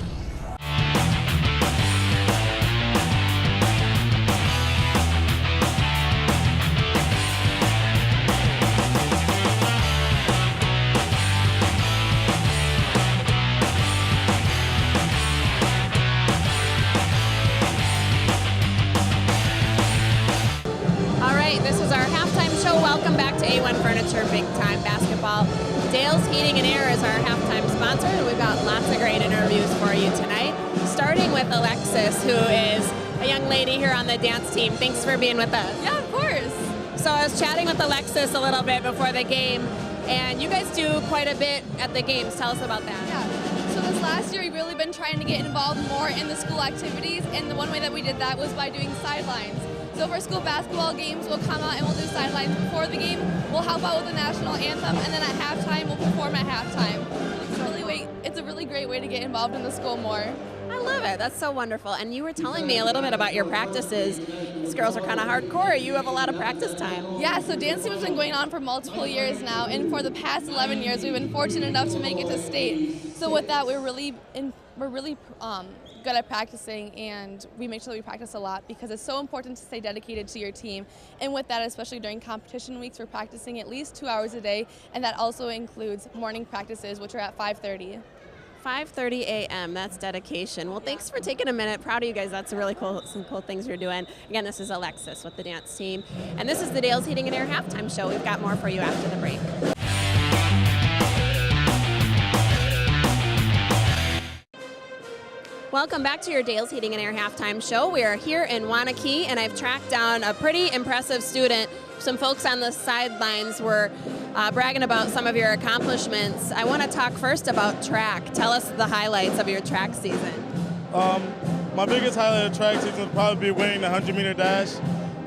Welcome back to A1 Furniture Big Time Basketball. Dale's Heating and Air is our halftime sponsor, and we've got lots of great interviews for you tonight, starting with Alexis, who is a young lady here on the dance team. Thanks for being with us. Yeah, of course. So I was chatting with Alexis a little bit before the game, and you guys do quite a bit at the games. Tell us about that. Yeah. So this last year, we've really been trying to get involved more in the school activities, and the one way that we did that was by doing sidelines. So for school basketball games, we'll come out and we'll do sidelines before the game. We'll help out with the national anthem, and then at halftime, we'll perform at halftime. It's a really great way to get involved in the school more. I love it. That's so wonderful. And you were telling me a little bit about your practices. These girls are kind of hardcore. You have a lot of practice time. Yeah, so dance team has been going on for multiple years now, and for the past 11 years, we've been fortunate enough to make it to state. So with that, we're really good at practicing, and we make sure that we practice a lot because it's so important to stay dedicated to your team. And with that, especially during competition weeks, we're practicing at least 2 hours a day, and that also includes morning practices, which are at 5:30. 5:30 a.m. That's dedication. Well, thanks for taking a minute. Proud of you guys. That's really cool. Some cool things you're doing. Again, this is Alexis with the dance team, and this is the Dale's Heating and Air halftime show. We've got more for you after the break. Welcome back to your Dale's Heating and Air halftime show. We are here in Waunakee, and I've tracked down a pretty impressive student. Some folks on the sidelines were bragging about some of your accomplishments. I want to talk first about track. Tell us the highlights of your track season. My biggest highlight of track season would probably be winning the 100-meter dash.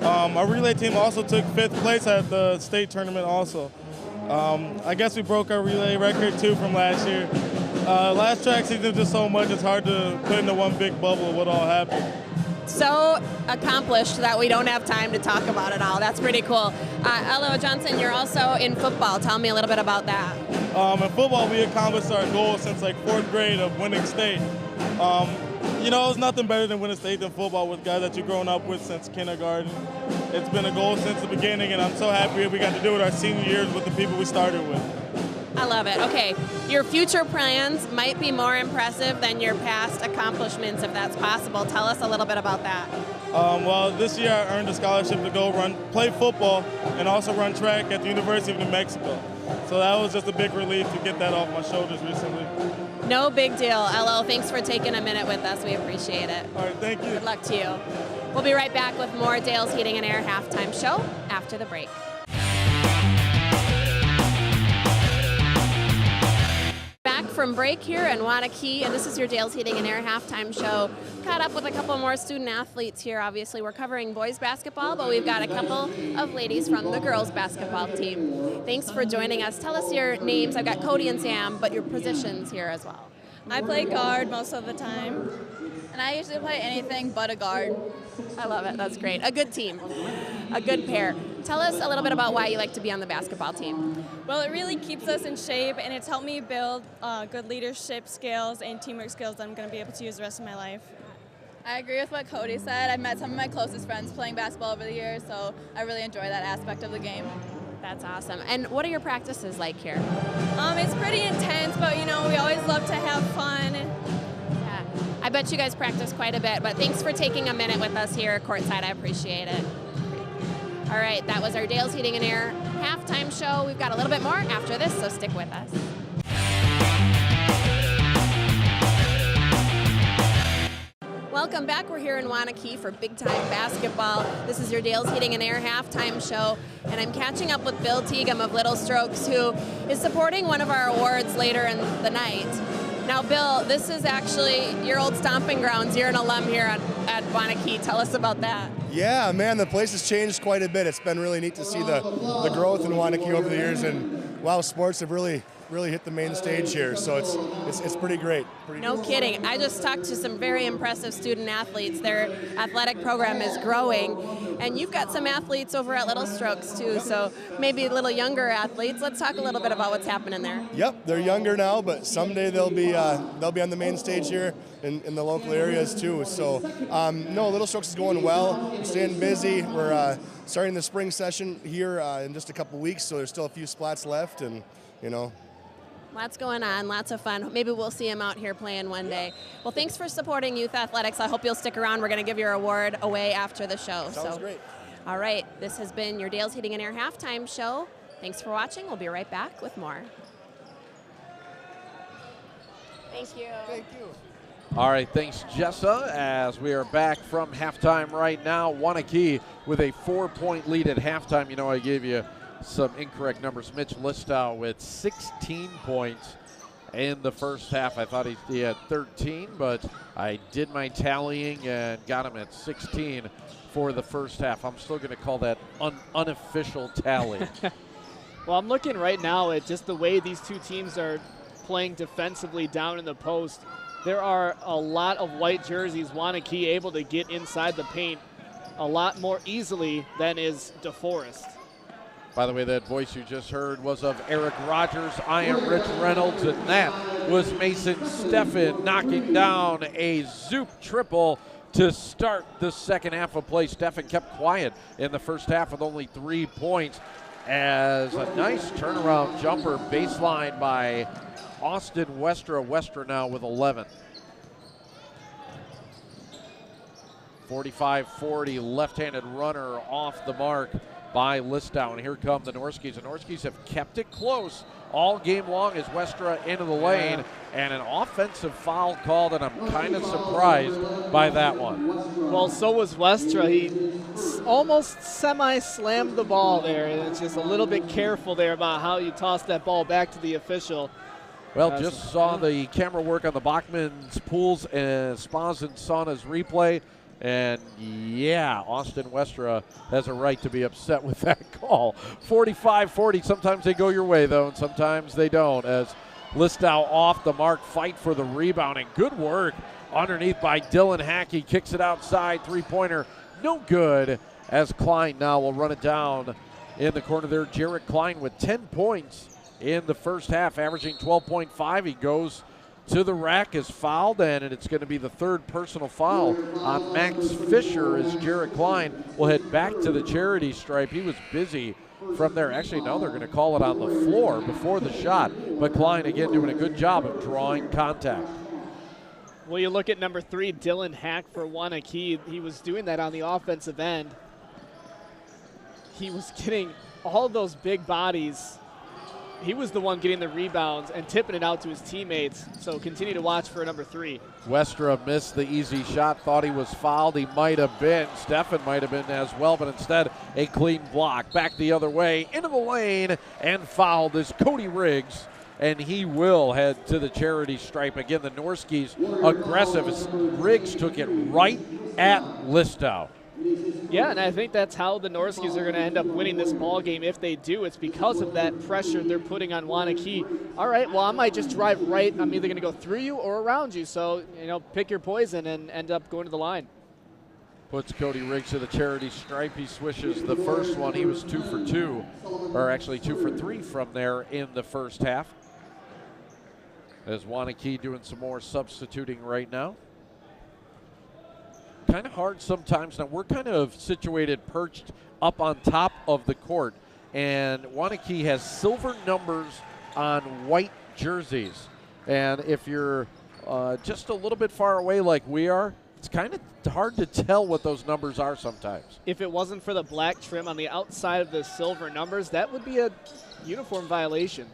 Our relay team also took 5th place at the state tournament also. I guess we broke our relay record too from last year. Last track season was just so much, it's hard to put into one big bubble of what all happened. so accomplished that we don't have time to talk about it all. That's pretty cool. Ella Johnson, you're also in football. Tell me a little bit about that. In football, we accomplished our goal since like 4th grade of winning state. You know, it's nothing better than winning state than football with guys that you've grown up with since kindergarten. It's been a goal since the beginning, and I'm so happy we got to do it our senior years with the people we started with. I love it. Okay, your future plans might be more impressive than your past accomplishments, if that's possible. Tell us a little bit about that. Well, this year I earned a scholarship to go play football and also run track at the University of New Mexico. So that was just a big relief to get that off my shoulders recently. No big deal. LO, thanks for taking a minute with us. We appreciate it. All right, thank you. Good luck to you. We'll be right back with more Dale's Heating and Air halftime show after the break. Back from break here in Waunakee, and this is your Dale's Heating and Air halftime show. Caught up with a couple more student athletes here. Obviously, we're covering boys basketball, but we've got a couple of ladies from the girls basketball team. Thanks for joining us. Tell us your names. I've got Cody and Sam, but your positions here as well. I play guard most of the time, and I usually play anything but a guard. I love it. That's great. A good team. A good pair. Tell us a little bit about why you like to be on the basketball team. Well, it really keeps us in shape, and it's helped me build good leadership skills and teamwork skills that I'm going to be able to use the rest of my life. I agree with what Cody said. I've met some of my closest friends playing basketball over the years, so I really enjoy that aspect of the game. That's awesome. And what are your practices like here? It's pretty intense, but you know, we always love to have fun. Yeah. I bet you guys practice quite a bit, but thanks for taking a minute with us here courtside. I appreciate it. All right, that was our Dale's Heating and Air halftime show. We've got a little bit more after this, so stick with us. Welcome back. We're here in Waunakee for big time basketball. This is your Dale's Heating and Air halftime show, and I'm catching up with Bill Teagham of Little Strokes, who is supporting one of our awards later in the night. Now, Bill, this is actually your old stomping grounds. You're an alum here at Waunakee. Tell us about that. Yeah, man, the place has changed quite a bit. It's been really neat to see the growth in Waunakee over the years, and wow, sports have really hit the main stage here. So it's pretty great. No kidding. I just talked to some very impressive student athletes. Their athletic program is growing, and you've got some athletes over at Little Strokes too. So maybe a little younger athletes. Let's talk a little bit about what's happening there. Yep, they're younger now, but someday they'll be on the main stage here in the local areas too. So no, Little Strokes is going well. We're staying busy. We're starting the spring session here in just a couple weeks, so there's still a few spots left, and you know. Lots going on, lots of fun. Maybe we'll see him out here playing one day. Well, thanks for supporting youth athletics. I hope you'll stick around. We're going to give your award away after the show. Sounds great. All right, this has been your Dale's Heating and Air halftime show. Thanks for watching. We'll be right back with more. Thank you. Thank you. All right, thanks, Jessa, as we are back from halftime right now. Waunakee with a 4-point lead at halftime. You know, I gave you some incorrect numbers. Mitch Listow with 16 points in the first half. I thought he had 13, but I did my tallying and got him at 16 for the first half. I'm still going to call that unofficial tally. Well, I'm looking right now at just the way these two teams are playing defensively down in the post. There are a lot of white jerseys. Waunakee able to get inside the paint a lot more easily than is DeForest. By the way, that voice you just heard was of Eric Rogers. I am Rich Reynolds, and that was Mason Steffen knocking down a Zoop triple to start the second half of play. Steffen kept quiet in the first half with only 3 points, as a nice turnaround jumper baseline by Austin Westra. Westra now with 11. 45-40, left-handed runner off the mark by Listow. And here come the Norskies. The Norskies have kept it close all game long as Westra into the lane, and an offensive foul called, and I'm kind of surprised by that one. Well, so was Westra. He almost semi-slammed the ball there, and it's just a little bit careful there about how you toss that ball back to the official. Well, just saw the camera work on the Bachman's Pools and Spas and Saunas replay. And yeah, Austin Westra has a right to be upset with that call. 45-40, sometimes they go your way though, and sometimes they don't, as Listow off the mark, fight for the rebound, and good work underneath by Dylan Hackey, kicks it outside, three-pointer, no good, as Klein now will run it down in the corner there. Jarrett Klein with 10 points in the first half, averaging 12.5. He goes to the rack, is fouled, and it's going to be the third personal foul on Max Fisher as Jarrett Klein will head back to the charity stripe. He was busy from there. Actually, no, they're going to call it on the floor before the shot, but Klein again doing a good job of drawing contact. Well, you look at number 3, Dylan Hack for Waunakee. He was doing that on the offensive end. He was getting all those big bodies. He was the one getting the rebounds and tipping it out to his teammates. So continue to watch for number 3. Westra missed the easy shot, thought he was fouled. He might have been. Steffen might have been as well, but instead a clean block. Back the other way, into the lane, and fouled is Cody Riggs. And he will head to the charity stripe. Again, the Norskies aggressive as Riggs took it right at Listau. Yeah, and I think that's how the Norskies are going to end up winning this ball game. If they do, it's because of that pressure they're putting on Waunakee. All right, well, I might just drive right. I'm either going to go through you or around you. So, pick your poison and end up going to the line. Puts Cody Riggs to the charity stripe. He swishes the first one. He was 2 for 2, or actually 2 for 3 from there in the first half. As Waunakee doing some more substituting right now. Kind of hard sometimes. Now we're kind of situated, perched up on top of the court, and Waunakee has silver numbers on white jerseys. And if you're just a little bit far away like we are, it's kind of hard to tell what those numbers are sometimes. If it wasn't for the black trim on the outside of the silver numbers, that would be a uniform violation.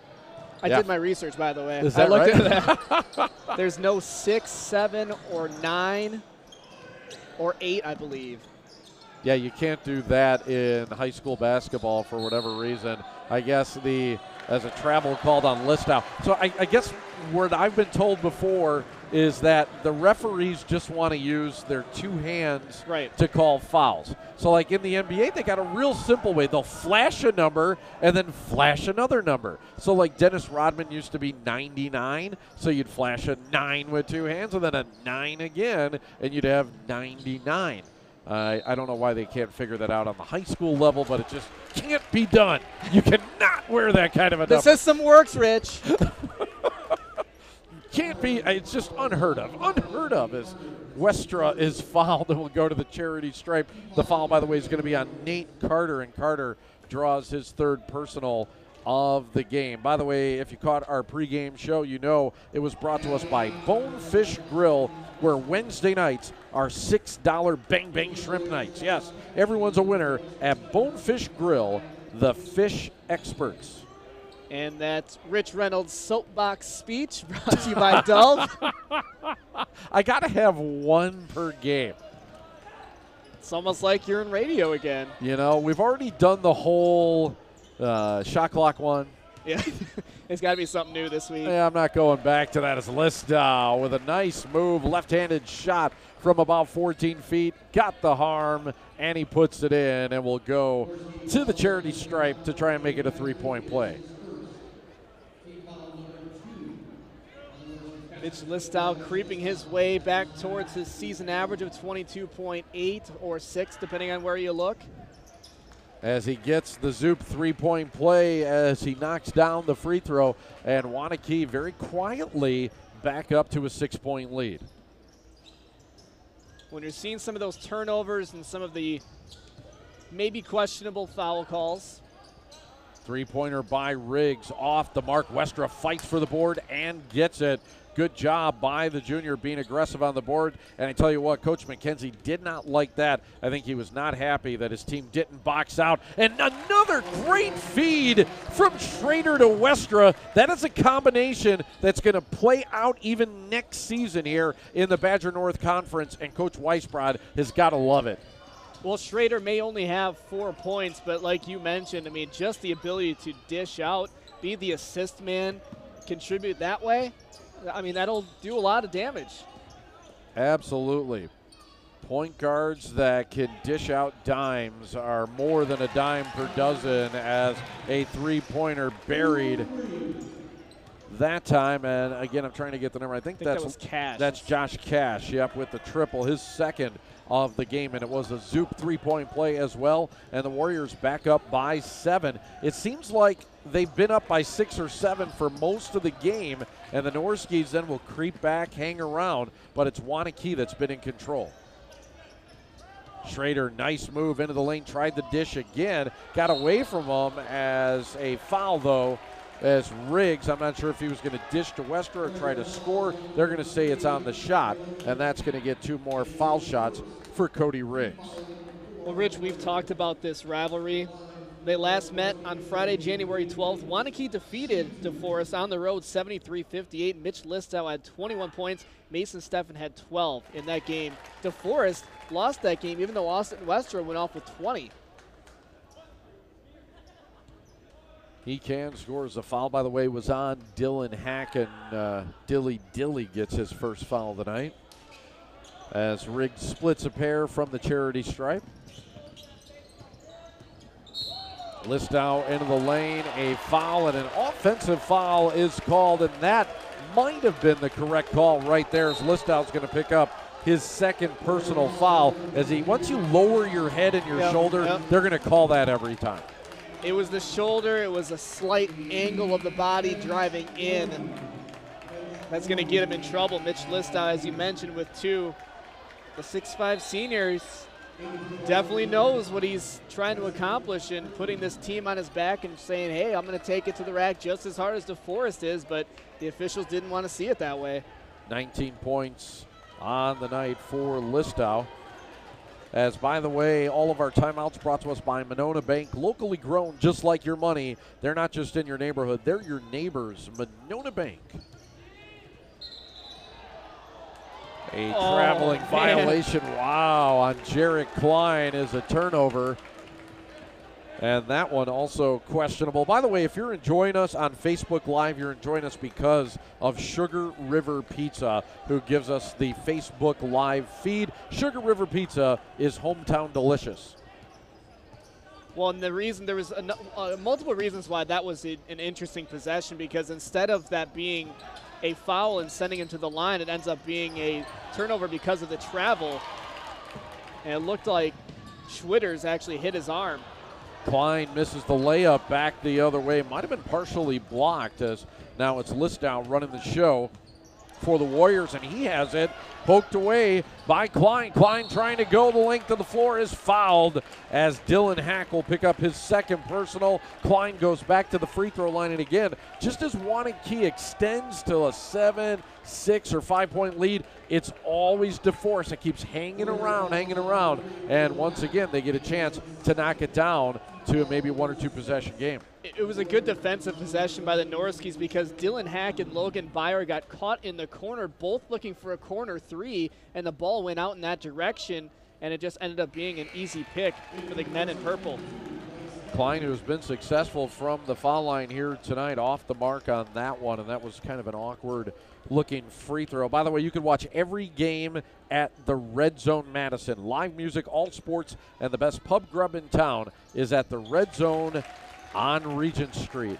I did my research, by the way. Is that I looked right? at that. There's no 6, 7, or 9, or 8, I believe. Yeah, you can't do that in high school basketball for whatever reason. I guess as a travel called on Listau. So I guess what I've been told before is that the referees just want to use their 2 hands to call fouls. So like in the NBA, they got a real simple way. They'll flash a number and then flash another number. So like Dennis Rodman used to be 99, so you'd flash a 9 with 2 hands and then a 9 again, and you'd have 99. I don't know why they can't figure that out on the high school level, but it just can't be done. You cannot wear that kind of a number. The system works, Rich. Can't be. It's just unheard of. Unheard of as Westra is fouled and will go to the charity stripe. The foul, by the way, is going to be on Nate Carter, and Carter draws his 3rd personal of the game. By the way, if you caught our pregame show, you know it was brought to us by Bonefish Grill, where Wednesday nights are $6 Bang Bang Shrimp nights. Yes, everyone's a winner at Bonefish Grill, the fish experts. And that's Rich Reynolds' soapbox speech brought to you by Dove. I got to have one per game. It's almost like you're in radio again. We've already done the whole shot clock one. Yeah, it's got to be something new this week. Yeah, I'm not going back to that as Listau with a nice move, left-handed shot from about 14 feet, got the harm, and he puts it in and will go to the charity stripe to try and make it a 3-point play. Mitch Listau creeping his way back towards his season average of 22.8 or 6, depending on where you look. As he gets the Zoop 3-point play as he knocks down the free throw, and Waunakee very quietly back up to a 6-point lead. When you're seeing some of those turnovers and some of the maybe questionable foul calls. 3-pointer by Riggs off the mark. Westra fights for the board and gets it. Good job by the junior being aggressive on the board. And I tell you what, Coach McKenzie did not like that. I think he was not happy that his team didn't box out. And another great feed from Schrader to Westra. That is a combination that's going to play out even next season here in the Badger North Conference. And Coach Weisbrod has got to love it. Well, Schrader may only have 4 points, but like you mentioned, I mean, just the ability to dish out, be the assist man, contribute that way, I mean, that'll do a lot of damage. Absolutely. Point guards that can dish out dimes are more than a dime per dozen as a 3-pointer buried that time. And again, I'm trying to get the number. I think that was Cash. That's Josh Cash, yep, with the triple, his second of the game. And it was a Zoop three-point play as well. And the Warriors back up by 7. It seems like they've been up by 6 or 7 for most of the game. And the Norskies then will creep back, hang around. But it's Waunakee that's been in control. Schrader, nice move into the lane, tried the dish again, got away from him as a foul, though, as Riggs, I'm not sure if he was going to dish to Wester or try to score. They're going to say it's on the shot, and that's going to get 2 more foul shots for Cody Riggs. Well, Rich, we've talked about this rivalry. They last met on Friday, January 12th. Waunakee defeated DeForest on the road 73-58. Mitch Listow had 21 points. Mason Steffen had 12 in that game. DeForest lost that game, even though Austin Wester went off with 20. He can scores. The foul, by the way, was on Dylan Hack, and Dilly gets his first foul of the night as Riggs splits a pair from the charity stripe. Listow into the lane, a foul, and an offensive foul is called, and that might have been the correct call right there, as Listow's going to pick up his second personal foul. Once you lower your head and your shoulder, they're going to call that every time. It was the shoulder. It was a slight angle of the body driving in. That's going to get him in trouble. Mitch Listow, as you mentioned, with 2. The 6'5 senior definitely knows what he's trying to accomplish in putting this team on his back and saying, hey, I'm going to take it to the rack just as hard as DeForest is, but the officials didn't want to see it that way. 19 points on the night for Listow. As, by the way, all of our timeouts brought to us by Monona Bank, locally grown just like your money. They're not just in your neighborhood, they're your neighbors. Monona Bank. A traveling violation, wow, on Jarrett Klein is a turnover. And that one also questionable. By the way, if you're enjoying us on Facebook Live, you're enjoying us because of Sugar River Pizza, who gives us the Facebook Live feed. Sugar River Pizza is hometown delicious. Well, and the reason there was multiple reasons why that was an interesting possession, because instead of that being a foul and sending him to the line, it ends up being a turnover because of the travel. And it looked like Schwitters actually hit his arm. Klein misses the layup back the other way. Might have been partially blocked, as now it's Listow running the show for the Warriors, and he has it poked away by Klein. Klein trying to go the length of the floor is fouled as Dylan Hack will pick up his second personal. Klein goes back to the free throw line, and again, just as Waunakee extends to a 7, 6, or 5-point lead, it's always DeForest that keeps hanging around, and once again they get a chance to knock it down to maybe 1 or 2 possession game. It was a good defensive possession by the Norskies because Dylan Hack and Logan Byer got caught in the corner, both looking for a corner 3, and the ball went out in that direction, and it just ended up being an easy pick for the men in purple. Klein, who has been successful from the foul line here tonight, off the mark on that one, and that was kind of an awkward looking free throw. By the way, you can watch every game at the Red Zone Madison. Live music, all sports, and the best pub grub in town is at the Red Zone on Regent Street.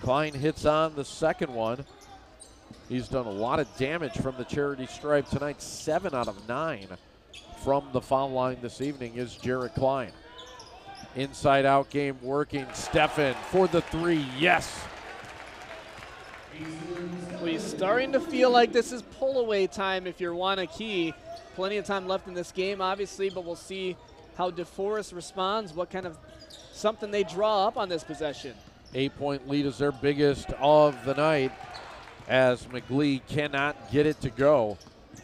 Klein hits on the second one. He's done a lot of damage from the charity stripe tonight. 7 out of 9 from the foul line this evening is Jarrett Klein. Inside out game working. Steffen for the 3. Yes. Well, he's starting to feel like this is pull-away time if you're Waunakee. Plenty of time left in this game, obviously, but we'll see how DeForest responds, what kind of something they draw up on this possession. 8-point lead is their biggest of the night as McGlee cannot get it to go.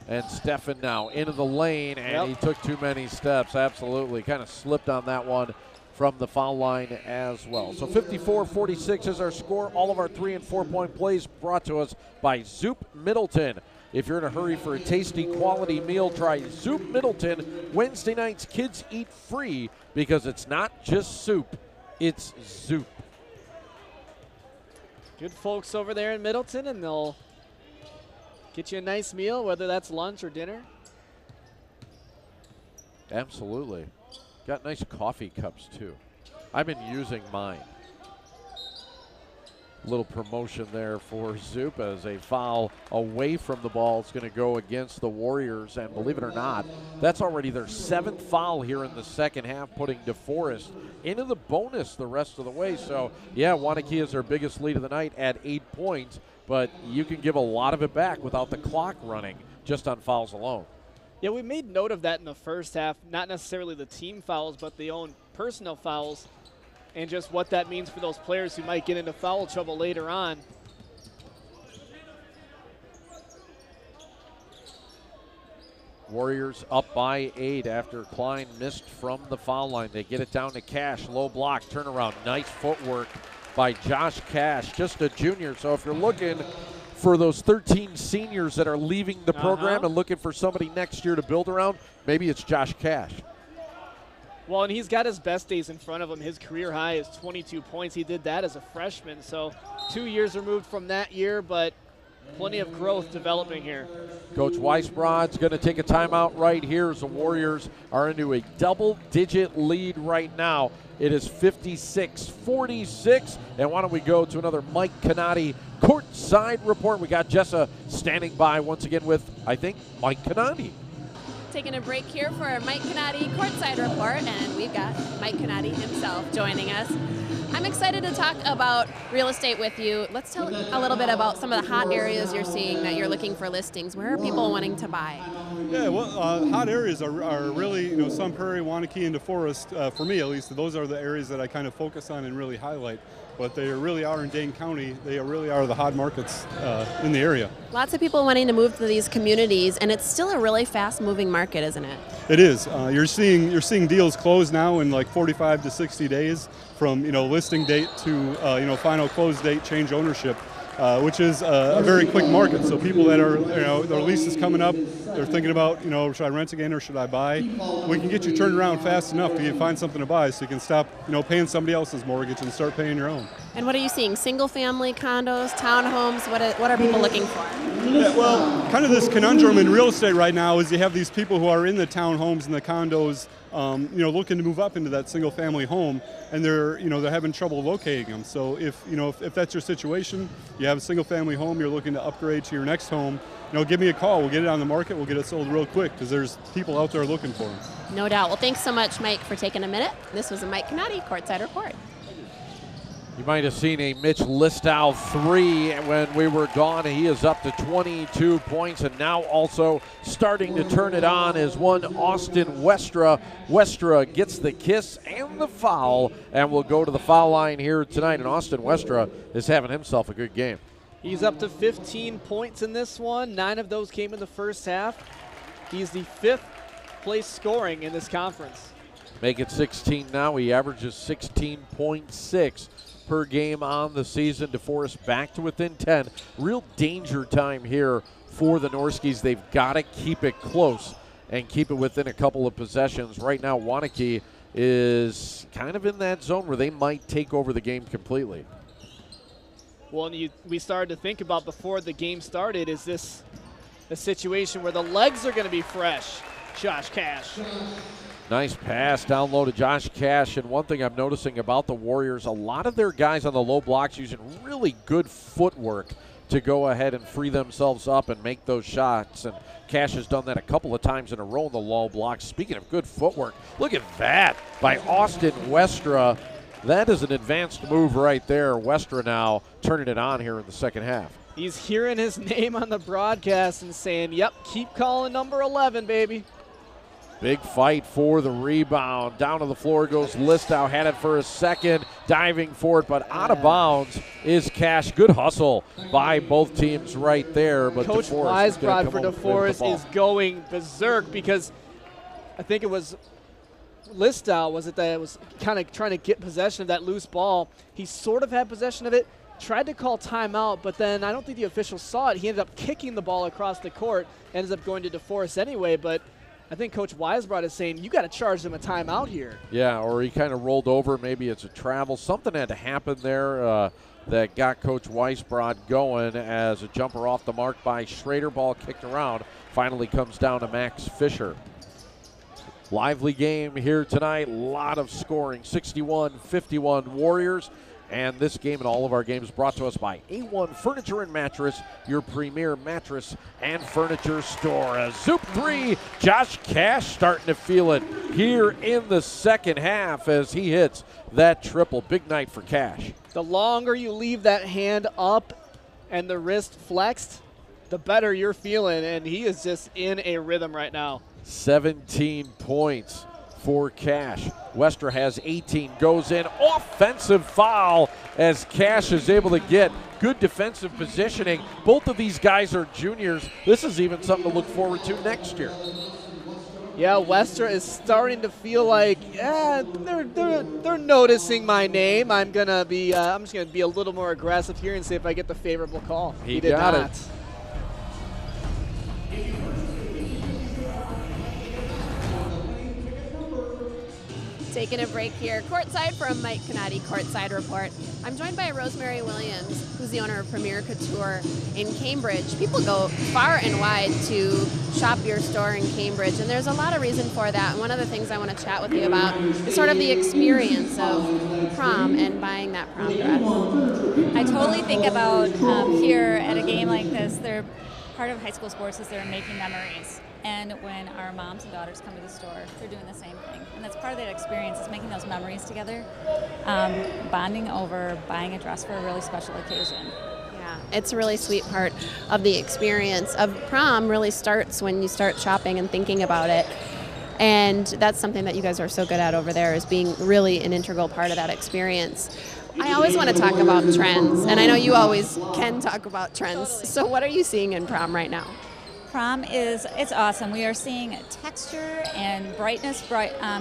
And Steffen now into the lane, and he took too many steps, absolutely. Kind of slipped on that one from the foul line as well. So 54-46 is our score. All of our 3- and 4-point plays brought to us by Zoop Middleton. If you're in a hurry for a tasty, quality meal, try Zoop Middleton. Wednesday nights, kids eat free because it's not just soup, it's Zoop. Good folks over there in Middleton, and they'll get you a nice meal, whether that's lunch or dinner. Absolutely. Got nice coffee cups, too. I've been using mine. Little promotion there for Zoop as a foul away from the ball is going to go against the Warriors. And believe it or not, that's already their 7th foul here in the second half, putting DeForest into the bonus the rest of the way. So, yeah, Waunakee is their biggest lead of the night at 8 points, but you can give a lot of it back without the clock running just on fouls alone. Yeah, we made note of that in the first half, not necessarily the team fouls, but the own personal fouls, and just what that means for those players who might get into foul trouble later on. Warriors up by 8 after Klein missed from the foul line. They get it down to Cash, low block, turnaround, nice footwork by Josh Cash, just a junior. So if you're looking for those 13 seniors that are leaving the program and looking for somebody next year to build around, maybe it's Josh Cash. Well, and he's got his best days in front of him. His career high is 22 points. He did that as a freshman, so 2 years removed from that year, but plenty of growth developing here. Coach Weisbrod's going to take a timeout right here as the Warriors are into a double-digit lead right now. It is 56-46, and why don't we go to another Mike Canati courtside report. We got Jessa standing by once again with, I think, Mike Canati. Taking a break here for our Mike Canati courtside report, and we've got Mike Canati himself joining us. I'm excited to talk about real estate with you. Let's tell a little bit about some of the hot areas you're seeing that you're looking for listings. Where are people wanting to buy? Yeah, well, hot areas are really, Sun Prairie, Waunakee, and DeForest, for me at least. Those are the areas that I kind of focus on and really highlight. But they really are in Dane County. They really are the hot markets in the area. Lots of people wanting to move to these communities, and it's still a really fast-moving market, isn't it? It is. You're seeing deals close now in like 45 to 60 days from listing date to final close date, change ownership. Which is a very quick market. So people that are, their lease is coming up, they're thinking about, should I rent again or should I buy? We can get you turned around fast enough to find something to buy so you can stop, paying somebody else's mortgage and start paying your own. And what are you seeing? Single-family condos, townhomes? What are people looking for? Yeah, well, kind of this conundrum in real estate right now is you have these people who are in the townhomes and the condos, looking to move up into that single-family home, and they're having trouble locating them. So if that's your situation, you have a single-family home, you're looking to upgrade to your next home, give me a call. We'll get it on the market. We'll get it sold real quick because there's people out there looking for them. No doubt. Well, thanks so much, Mike, for taking a minute. This was a Mike Canati courtside report. You might have seen a Mitch Listow 3 when we were gone. He is up to 22 points and now also starting to turn it on is one Austin Westra. Westra gets the kiss and the foul and will go to the foul line here tonight. And Austin Westra is having himself a good game. He's up to 15 points in this one. 9 of those came in the first half. He's the 5th place scoring in this conference. Make it 16 now. He averages 16.6 per game on the season. DeForest back to within 10. Real danger time here for the Norskies. They've got to keep it close and keep it within a couple of possessions. Right now, Waunakee is kind of in that zone where they might take over the game completely. Well, and we started to think about before the game started, is this a situation where the legs are going to be fresh? Josh Cash. Nice pass down low to Josh Cash. And one thing I'm noticing about the Warriors, a lot of their guys on the low blocks using really good footwork to go ahead and free themselves up and make those shots. And Cash has done that a couple of times in a row in the low blocks. Speaking of good footwork, look at that by Austin Westra. That is an advanced move right there. Westra now turning it on here in the second half. He's hearing his name on the broadcast and saying, yep, keep calling number 11, baby. Big fight for the rebound. Down to the floor goes Listow. Had it for a second, diving for it, but out of bounds is Cash. Good hustle by both teams right there. But Coach Weisbrod for DeForest is going berserk because I think it was Listow, was it that was kind of trying to get possession of that loose ball. He sort of had possession of it, tried to call timeout, but then I don't think the official saw it. He ended up kicking the ball across the court, ends up going to DeForest anyway, but I think Coach Weisbrod is saying, you got to charge them a timeout here. Yeah, or he kind of rolled over. Maybe it's a travel. Something had to happen there that got Coach Weisbrod going as a jumper off the mark by Schrader. Ball kicked around. Finally comes down to Max Fisher. Lively game here tonight. A lot of scoring. 61-51 Warriors. And this game and all of our games brought to us by A1 Furniture and Mattress, your premier mattress and furniture store. A Zoop 3, Josh Cash starting to feel it here in the second half as he hits that triple. Big night for Cash. The longer you leave that hand up and the wrist flexed, the better you're feeling, and he is just in a rhythm right now. 17 points for Cash. Westra has 18, goes in, offensive foul as Cash is able to get good defensive positioning. Both of these guys are juniors. This is even something to look forward to next year. Yeah, Westra is starting to feel like, yeah, they're noticing my name. I'm just gonna be a little more aggressive here and see if I get the favorable call. He did got not. it. Taking a break here, courtside from Mike Canati, Courtside Report. I'm joined by Rosemary Williams, who's the owner of Premier Couture in Cambridge. People go far and wide to shop your store in Cambridge, and there's a lot of reason for that. And one of the things I want to chat with you about is sort of the experience of prom and buying that prom dress. I totally think about here at a game like this, they're part of high school sports is they're making memories. And when our moms and daughters come to the store, they're doing the same thing. And that's part of that experience is making those memories together, bonding over buying a dress for a really special occasion. Yeah, it's a really sweet part of the experience of prom really starts when you start shopping and thinking about it. And that's something that you guys are so good at over there is being really an integral part of that experience. I always want to talk about trends, and I know you always can talk about trends. Totally. So what are you seeing in prom right now? Prom it's awesome. We are seeing texture and brightness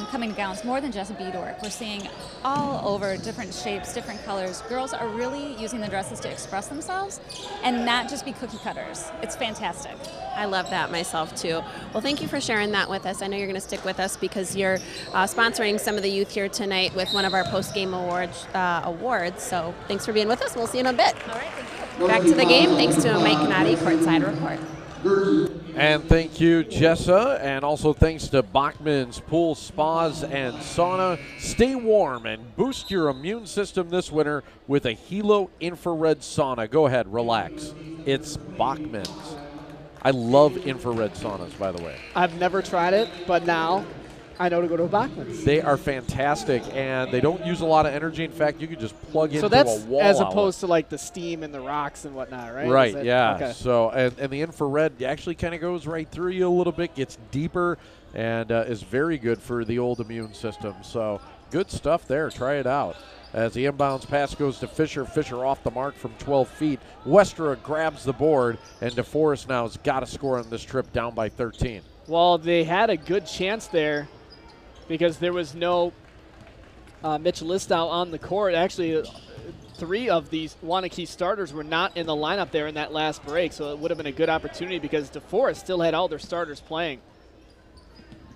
coming to gowns more than just beadwork. We're seeing all over different shapes, different colors. Girls are really using the dresses to express themselves and not just be cookie cutters. It's fantastic. I love that myself too. Well, thank you for sharing that with us. I know you're going to stick with us because you're sponsoring some of the youth here tonight with one of our post-game awards. So thanks for being with us. We'll see you in a bit. All right, thank you. Back to the game. Thanks to Mike Canati, Courtside Report. And thank you, Jessa, and also thanks to Bachman's Pool Spas and Sauna. Stay warm and boost your immune system this winter with a Hilo infrared sauna. Go ahead, relax. It's Bachman's. I love infrared saunas, by the way. I've never tried it, but now I know to go to a Bachman's. They are fantastic, and they don't use a lot of energy. In fact, you could just plug into a wall So that's as opposed to like the steam and the rocks and whatnot, right? Right, yeah. Okay. So, and the infrared actually kind of goes right through you a little bit, gets deeper, and is very good for the old immune system. So, good stuff there. Try it out. As the inbounds pass goes to Fisher. Fisher off the mark from 12 feet. Westra grabs the board, and DeForest now has got to score on this trip down by 13. Well, they had a good chance there because there was no Mitch Listow on the court. Actually, 3 of these Waunakee starters were not in the lineup there in that last break, so it would have been a good opportunity because DeForest still had all their starters playing.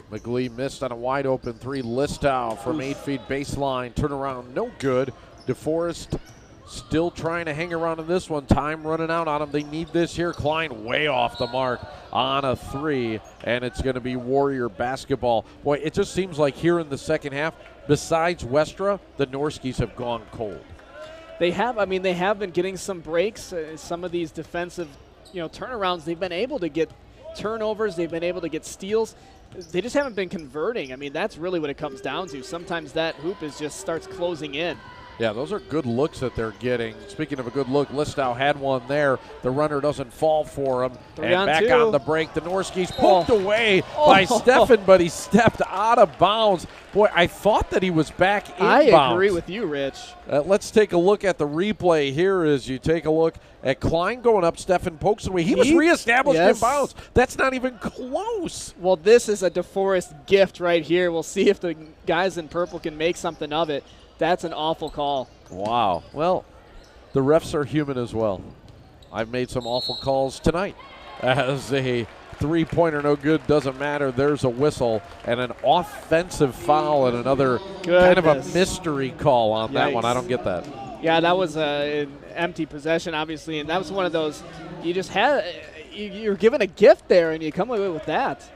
McGlee missed on a wide-open 3. Listow from 8 feet baseline. Turnaround, no good. DeForest still trying to hang around in this one. Time running out on them. They need this here. Klein way off the mark on a 3, and it's going to be Warrior basketball. Boy, it just seems like here in the second half, besides Westra, the Norskies have gone cold. They have. I mean, they have been getting some breaks. Some of these defensive, turnarounds, they've been able to get turnovers. They've been able to get steals. They just haven't been converting. I mean, that's really what it comes down to. Sometimes that hoop just starts closing in. Yeah, those are good looks that they're getting. Speaking of a good look, Listow had one there. The runner doesn't fall for him. And back 2. on the break, the Norskies poked away by Steffen, but he stepped out of bounds. Boy, I thought that he was back in bounds. I agree with you, Rich. Let's take a look at the replay here as you take a look at Klein going up. Steffen pokes away. He was reestablished in bounds. That's not even close. Well, this is a DeForest gift right here. We'll see if the guys in purple can make something of it. That's an awful call. Wow. Well, the refs are human as well. I've made some awful calls tonight. As a three-pointer no good, doesn't matter. There's a whistle and an offensive foul and another kind of a mystery call on that one. I don't get that. Yeah, that was an empty possession, obviously, and that was one of those you just had. You're given a gift there, and you come away with that.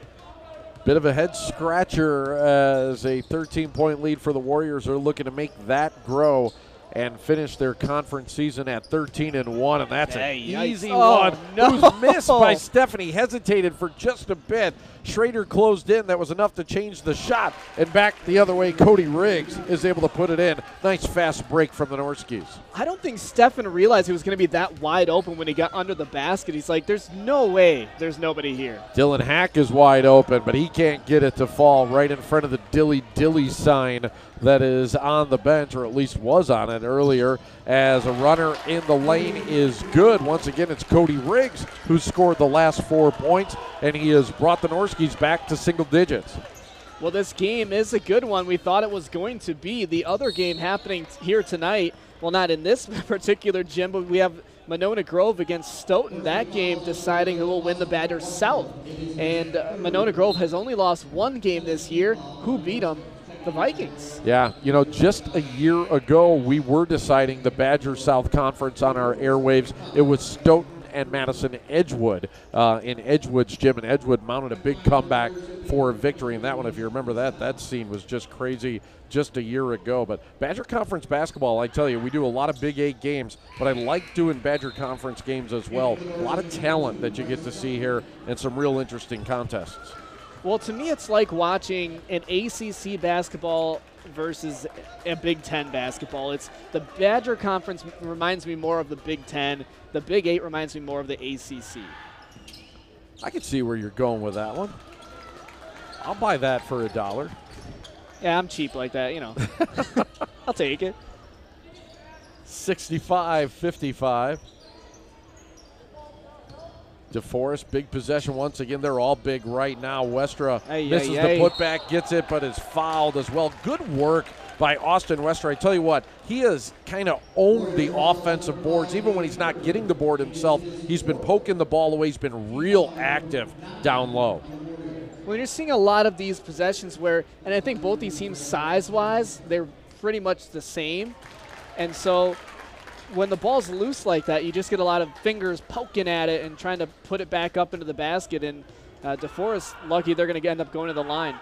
Bit of a head scratcher as a 13-point lead for the Warriors are looking to make that grow. and finish their conference season at 13-1, and that's an easy Oh, one. no. Who's missed by Stephanie, hesitated for just a bit. Schrader closed in. That was enough to change the shot. And back the other way, Cody Riggs is able to put it in. Nice fast break from the Norskis. I don't think Stefan realized he was going to be that wide open when he got under the basket. He's like, there's no way there's nobody here. Dylan Hack is wide open, but he can't get it to fall right in front of the Dilly Dilly sign that is on the bench, or at least was on it earlier, as a runner in the lane is good. Once again, it's Cody Riggs who scored the last 4 points, and he has brought the Norskis back to single digits. Well, this game is a good one. We thought it was going to be. The other game happening here tonight, well, not in this particular gym, but we have Monona Grove against Stoughton. That game deciding who will win the Badgers South. And Monona Grove has only lost one game this year. Who beat them? The Vikings. Yeah, you know, just a year ago, we were deciding the Badger South Conference on our airwaves. It was Stoughton and Madison Edgewood in Edgewood's gym, and Edgewood mounted a big comeback for a victory in that one. If you remember that scene was just crazy just a year ago. But Badger Conference basketball, I tell you, we do a lot of Big 8 games, but I like doing Badger Conference games as well. A lot of talent that you get to see here and some real interesting contests. Well, to me, it's like watching an ACC basketball versus a Big Ten basketball. It's the Badger Conference reminds me more of the Big Ten. The Big 8 reminds me more of the ACC. I can see where you're going with that one. I'll buy that for $1. Yeah, I'm cheap like that, you know. I'll take it. 65-55. DeForest, big possession once again. They're all big right now. Westra misses the putback, gets it, but is fouled as well. Good work by Austin Westra. I tell you what, he has kind of owned the offensive boards. Even when he's not getting the board himself, he's been poking the ball away. He's been real active down low. Well, you're seeing a lot of these possessions where, and I think both these teams size-wise, they're pretty much the same. And so when the ball's loose like that, you just get a lot of fingers poking at it and trying to put it back up into the basket. And DeForest, lucky they're going to end up going to the line.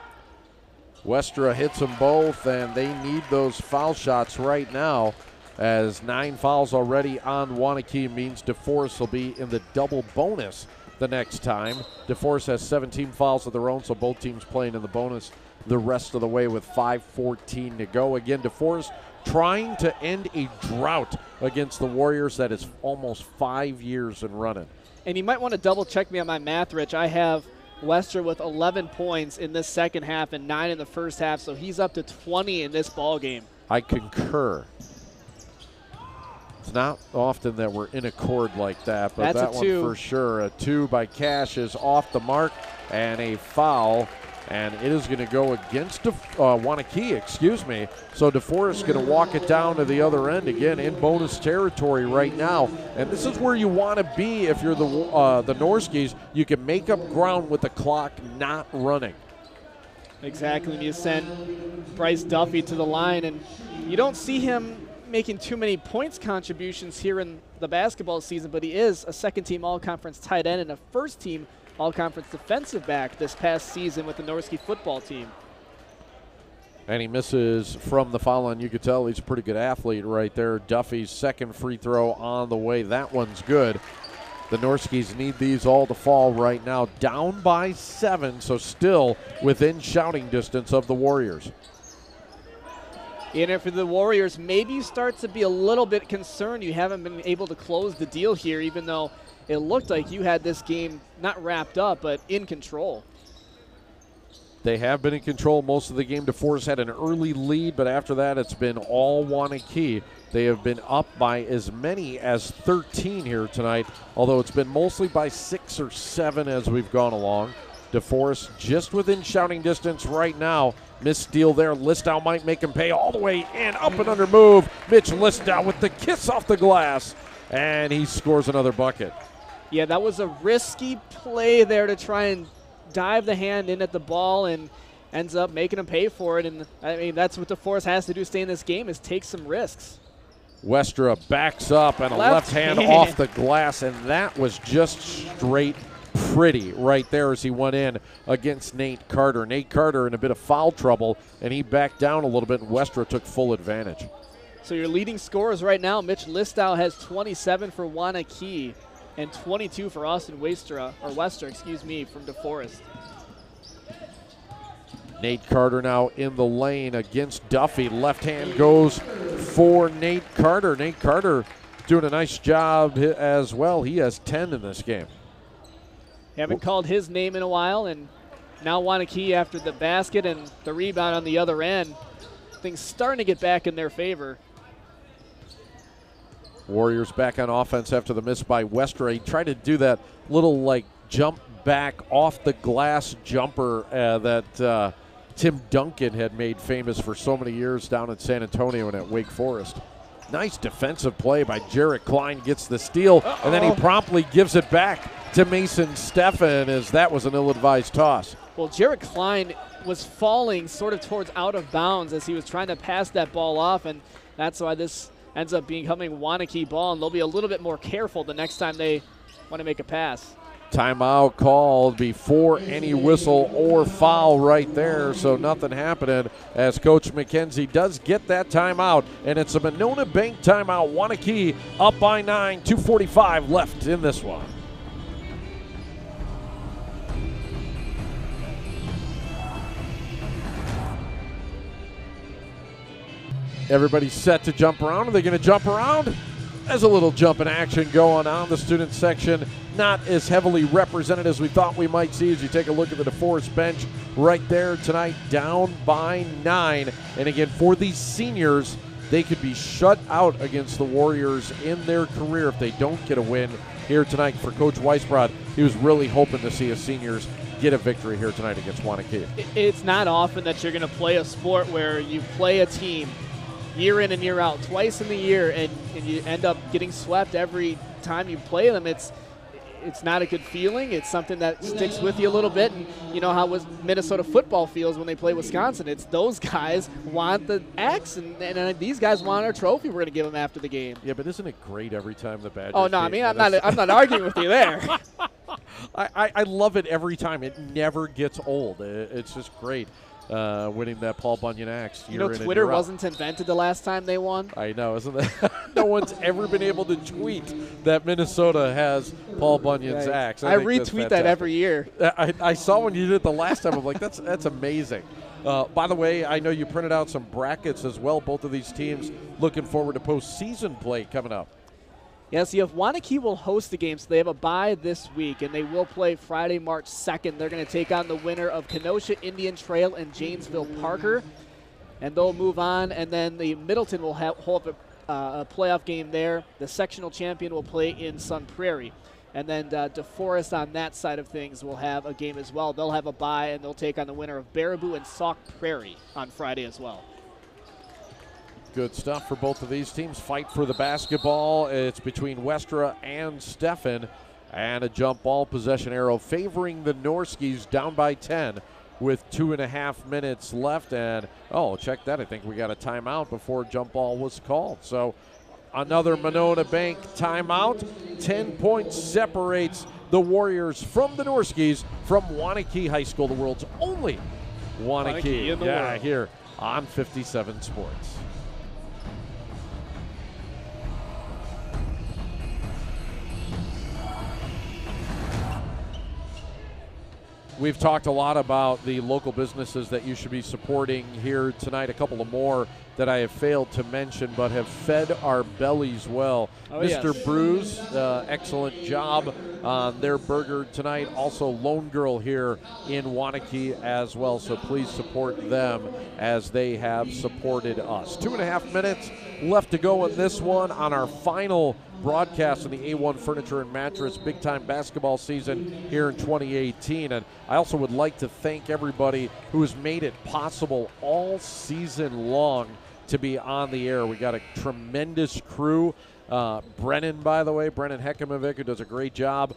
Westra hits them both, and they need those foul shots right now, as 9 fouls already on Waunakee means DeForest will be in the double bonus the next time. DeForest has 17 fouls of their own, so both teams playing in the bonus the rest of the way with 5:14 to go. Again, DeForest trying to end a drought against the Warriors that is almost 5 years in running. And you might want to double check me on my math, Rich. I have Westra with 11 points in this second half and 9 in the first half, so he's up to 20 in this ball game. I concur. It's not often that we're in accord like that, but That's that a one 2. for sure. A 2 by Cash is off the mark, and a foul, and it is going to go against Waunakee, excuse me. So DeForest is going to walk it down to the other end again in bonus territory right now. And this is where you want to be if you're the Norskis. You can make up ground with the clock not running. Exactly. When you send Bryce Duffy to the line, and you don't see him making too many points contributions here in the basketball season, but he is a second-team all-conference tight end and a first-team all-conference defensive back this past season with the Norski football team. And he misses from the foul line. You could tell he's a pretty good athlete right there. Duffy's second free throw on the way. That one's good. The Norskis need these all to fall right now. Down by 7, so still within shouting distance of the Warriors. And for the Warriors, maybe you start to be a little bit concerned you haven't been able to close the deal here, even though it looked like you had this game not wrapped up, but in control. They have been in control most of the game. DeForest had an early lead, but after that it's been all Waunakee. They have been up by as many as 13 here tonight, although it's been mostly by 6 or 7 as we've gone along. DeForest just within shouting distance right now. Missed steal there. Listow might make him pay all the way in. Up and under move. Mitch Listow with the kiss off the glass. And he scores another bucket. Yeah, that was a risky play there to try and dive the hand in at the ball and ends up making him pay for it. And, I mean, that's what DeForest has to do to stay in this game is take some risks. Westra backs up and a left hand off the glass. And that was just straight pretty right there as he went in against Nate Carter. Nate Carter in a bit of foul trouble, and he backed down a little bit, and Westra took full advantage. So your leading scorers right now, Mitch Listow has 27 for Waunakee and 22 for Austin Wester, from DeForest. Nate Carter now in the lane against Duffy. Left hand goes for Nate Carter. Nate Carter doing a nice job as well. He has 10 in this game. Haven't called his name in a while, and now Waunakee after the basket and the rebound on the other end. Things starting to get back in their favor. Warriors back on offense after the miss by Wester. He tried to do that little like jump back off the glass jumper that Tim Duncan had made famous for so many years down in San Antonio and at Wake Forest. Nice defensive play by Jarrett Klein, gets the steal, and then he promptly gives it back to Mason Steffen as that was an ill-advised toss. Well, Jarrett Klein was falling sort of towards out of bounds as he was trying to pass that ball off, and that's why this ends up becoming Waunakee ball, and they'll be a little bit more careful the next time they want to make a pass. Timeout called before any whistle or foul right there, so nothing happening as Coach McKenzie does get that timeout, and it's a Monona Bank timeout. Waunakee up by 9, 2:45 left in this one. Everybody's set to jump around. Are they going to jump around? There's a little jumping action going on. The student section not as heavily represented as we thought we might see as you take a look at the DeForest bench right there tonight, down by 9. And again, for these seniors, they could be shut out against the Warriors in their career if they don't get a win here tonight. For Coach Weisbrod, he was really hoping to see his seniors get a victory here tonight against Waunakee. It's not often that you're going to play a sport where you play a team year in and year out, twice in the year, and you end up getting swept every time you play them. It's not a good feeling. It's something that sticks with you a little bit. And you know how Minnesota football feels when they play Wisconsin. It's those guys want the X, and these guys want our trophy we're going to give them after the game. Yeah, but isn't it great every time the Badgers? Oh no, I mean I'm not arguing with you there. I love it every time. It never gets old. It's just great. Winning that Paul Bunyan Axe. You know, Twitter wasn't invented the last time they won. I know, isn't that? No one's ever been able to tweet that Minnesota has Paul Bunyan's axe. I retweet that every year. I saw when you did it the last time. I'm like, that's amazing. By the way, I know you printed out some brackets as well. Both of these teams looking forward to postseason play coming up. Yes, you have Waunakee will host the game, so they have a bye this week, and they will play Friday, March 2nd. They're going to take on the winner of Kenosha Indian Trail and Janesville Parker, and they'll move on. And then the Middleton will hold up a playoff game there. The sectional champion will play in Sun Prairie. And then DeForest on that side of things will have a game as well. They'll have a bye, and they'll take on the winner of Baraboo and Sauk Prairie on Friday as well. Good stuff for both of these teams. Fight for the basketball. It's between Westra and Steffen. And a jump ball possession arrow favoring the Norskies, down by 10 with 2.5 minutes left. And, oh, check that. I think we got a timeout before jump ball was called. So another Monona Bank timeout. 10 points separates the Warriors from the Norskies from Waunakee High School, the world's only Waunakee in the world. Here on 57 Sports. We've talked a lot about the local businesses that you should be supporting here tonight. A couple of more that I have failed to mention but have fed our bellies well. Oh, Mr. yes. Brews, excellent job on their burger tonight. Also Lone Girl here in Waunakee as well, so please support them as they have supported us. 2.5 minutes left to go in this one on our final broadcast of the A1 Furniture and Mattress Big Time Basketball season here in 2018. And I also would like to thank everybody who has made it possible all season long to be on the air. We got a tremendous crew. Brennan, by the way, Brennan Hekimovic, who does a great job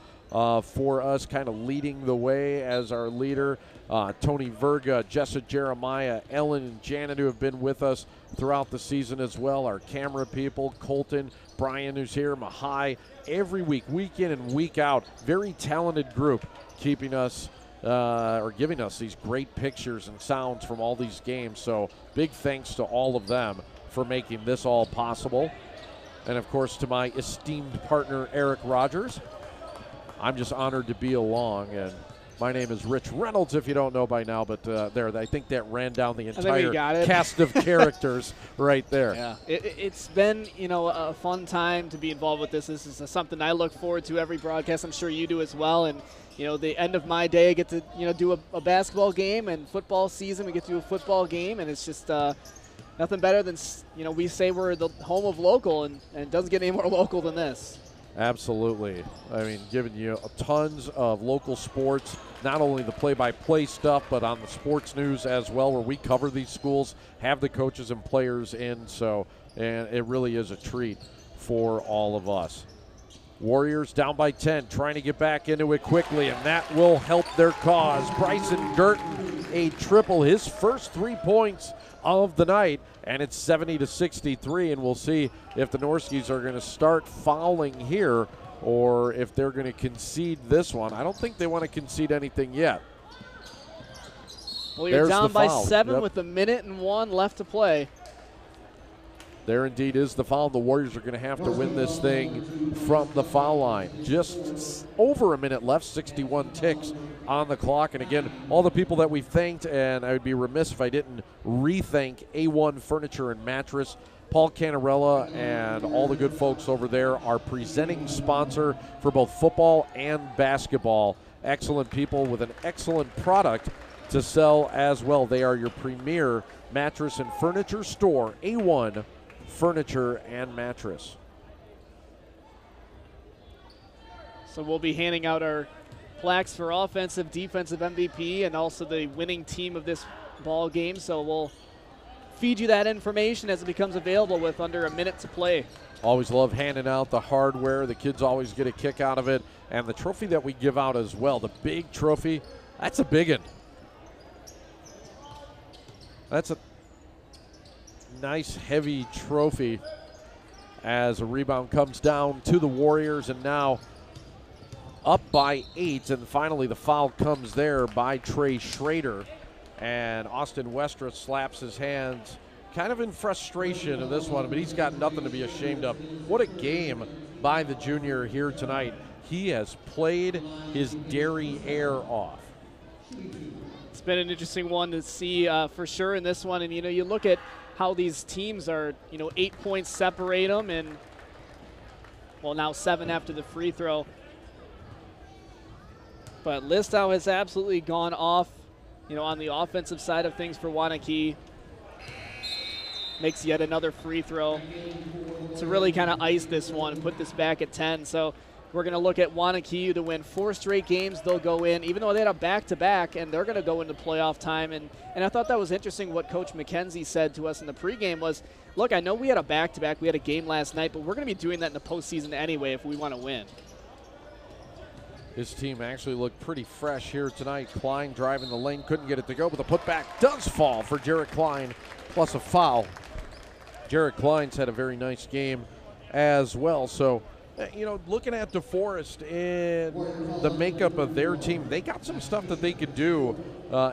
for us, kind of leading the way as our leader. Tony Verga, Jessa Jeremiah, Ellen and Janet, who have been with us throughout the season as well. Our camera people, Colton, Brian, who's here, Mahai, every week, week in and week out. Very talented group keeping us or giving us these great pictures and sounds from all these games. So big thanks to all of them for making this all possible. And, of course, to my esteemed partner, Eric Rogers. I'm just honored to be along. And my name is Rich Reynolds, if you don't know by now. But I think that ran down the entire cast of characters right there. Yeah, it's been, a fun time to be involved with this. This is something I look forward to every broadcast. I'm sure you do as well. And, the end of my day, I get to, do a basketball game, and football season, we get to do a football game. And it's just nothing better than, we say we're the home of local, and it doesn't get any more local than this. Absolutely. I mean, giving you tons of local sports, not only the play-by-play stuff, but on the sports news as well, where we cover these schools, have the coaches and players in. And it really is a treat for all of us. Warriors down by 10, trying to get back into it quickly, and that will help their cause. Bryson Girton, a triple, his first 3 points of the night, and it's 70-63, and we'll see if the Norskies are going to start fouling here or if they're going to concede this one. I don't think they want to concede anything yet. Well, you're down by 7 with 1:01 left to play. There indeed is the foul. The Warriors are going to have to win this thing from the foul line. Just over a minute left, 61 ticks on the clock. And again, all the people that we've thanked, and I would be remiss if I didn't re-thank A1 Furniture and Mattress. Paul Canarella and all the good folks over there are presenting sponsor for both football and basketball. Excellent people with an excellent product to sell as well. They are your premier mattress and furniture store, A1 Furniture and Mattress. So we'll be handing out our plaques for offensive, defensive MVP, and also the winning team of this ball game. So we'll feed you that information as it becomes available with under a minute to play. Always love handing out the hardware. The kids always get a kick out of it. And the trophy that we give out as well, the big trophy, that's a big one. That's a nice, heavy trophy as a rebound comes down to the Warriors, and now up by 8. And finally the foul comes there by Trey Schrader. And Austin Westra slaps his hands kind of in frustration of this one, but he's got nothing to be ashamed of. What a game by the junior here tonight. He has played his derriere off. It's been an interesting one to see for sure in this one. And, you look at how these teams are, 8 points separate them, and, well, now 7 after the free throw. But Listau has absolutely gone off, on the offensive side of things for Waunakee. Makes yet another free throw to really kind of ice this one and put this back at 10. So we're going to look at Waunakee to win 4 straight games. They'll go in, even though they had a back-to-back, and they're going to go into playoff time. And I thought that was interesting what Coach McKenzie said to us in the pregame was, look, I know we had a back-to-back, we had a game last night, but we're going to be doing that in the postseason anyway if we want to win. His team actually looked pretty fresh here tonight. Klein driving the lane, couldn't get it to go, but the putback does fall for Jarrett Klein, plus a foul. Jarrett Klein's had a very nice game as well. So, looking at DeForest and the makeup of their team, they got some stuff that they could do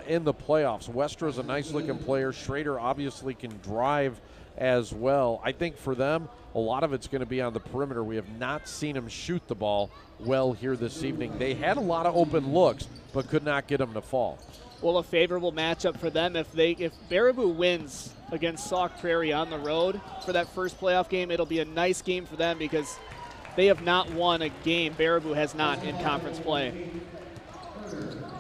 in the playoffs. Westra's a nice-looking player. Schrader obviously can drive as well. I think for them, a lot of it's going to be on the perimeter. We have not seen him shoot the ball well here this evening. They had a lot of open looks, but could not get them to fall. Well, a favorable matchup for them if Baraboo wins against Sauk Prairie on the road for that first playoff game. It'll be a nice game for them because they have not won a game. Baraboo has not in conference play.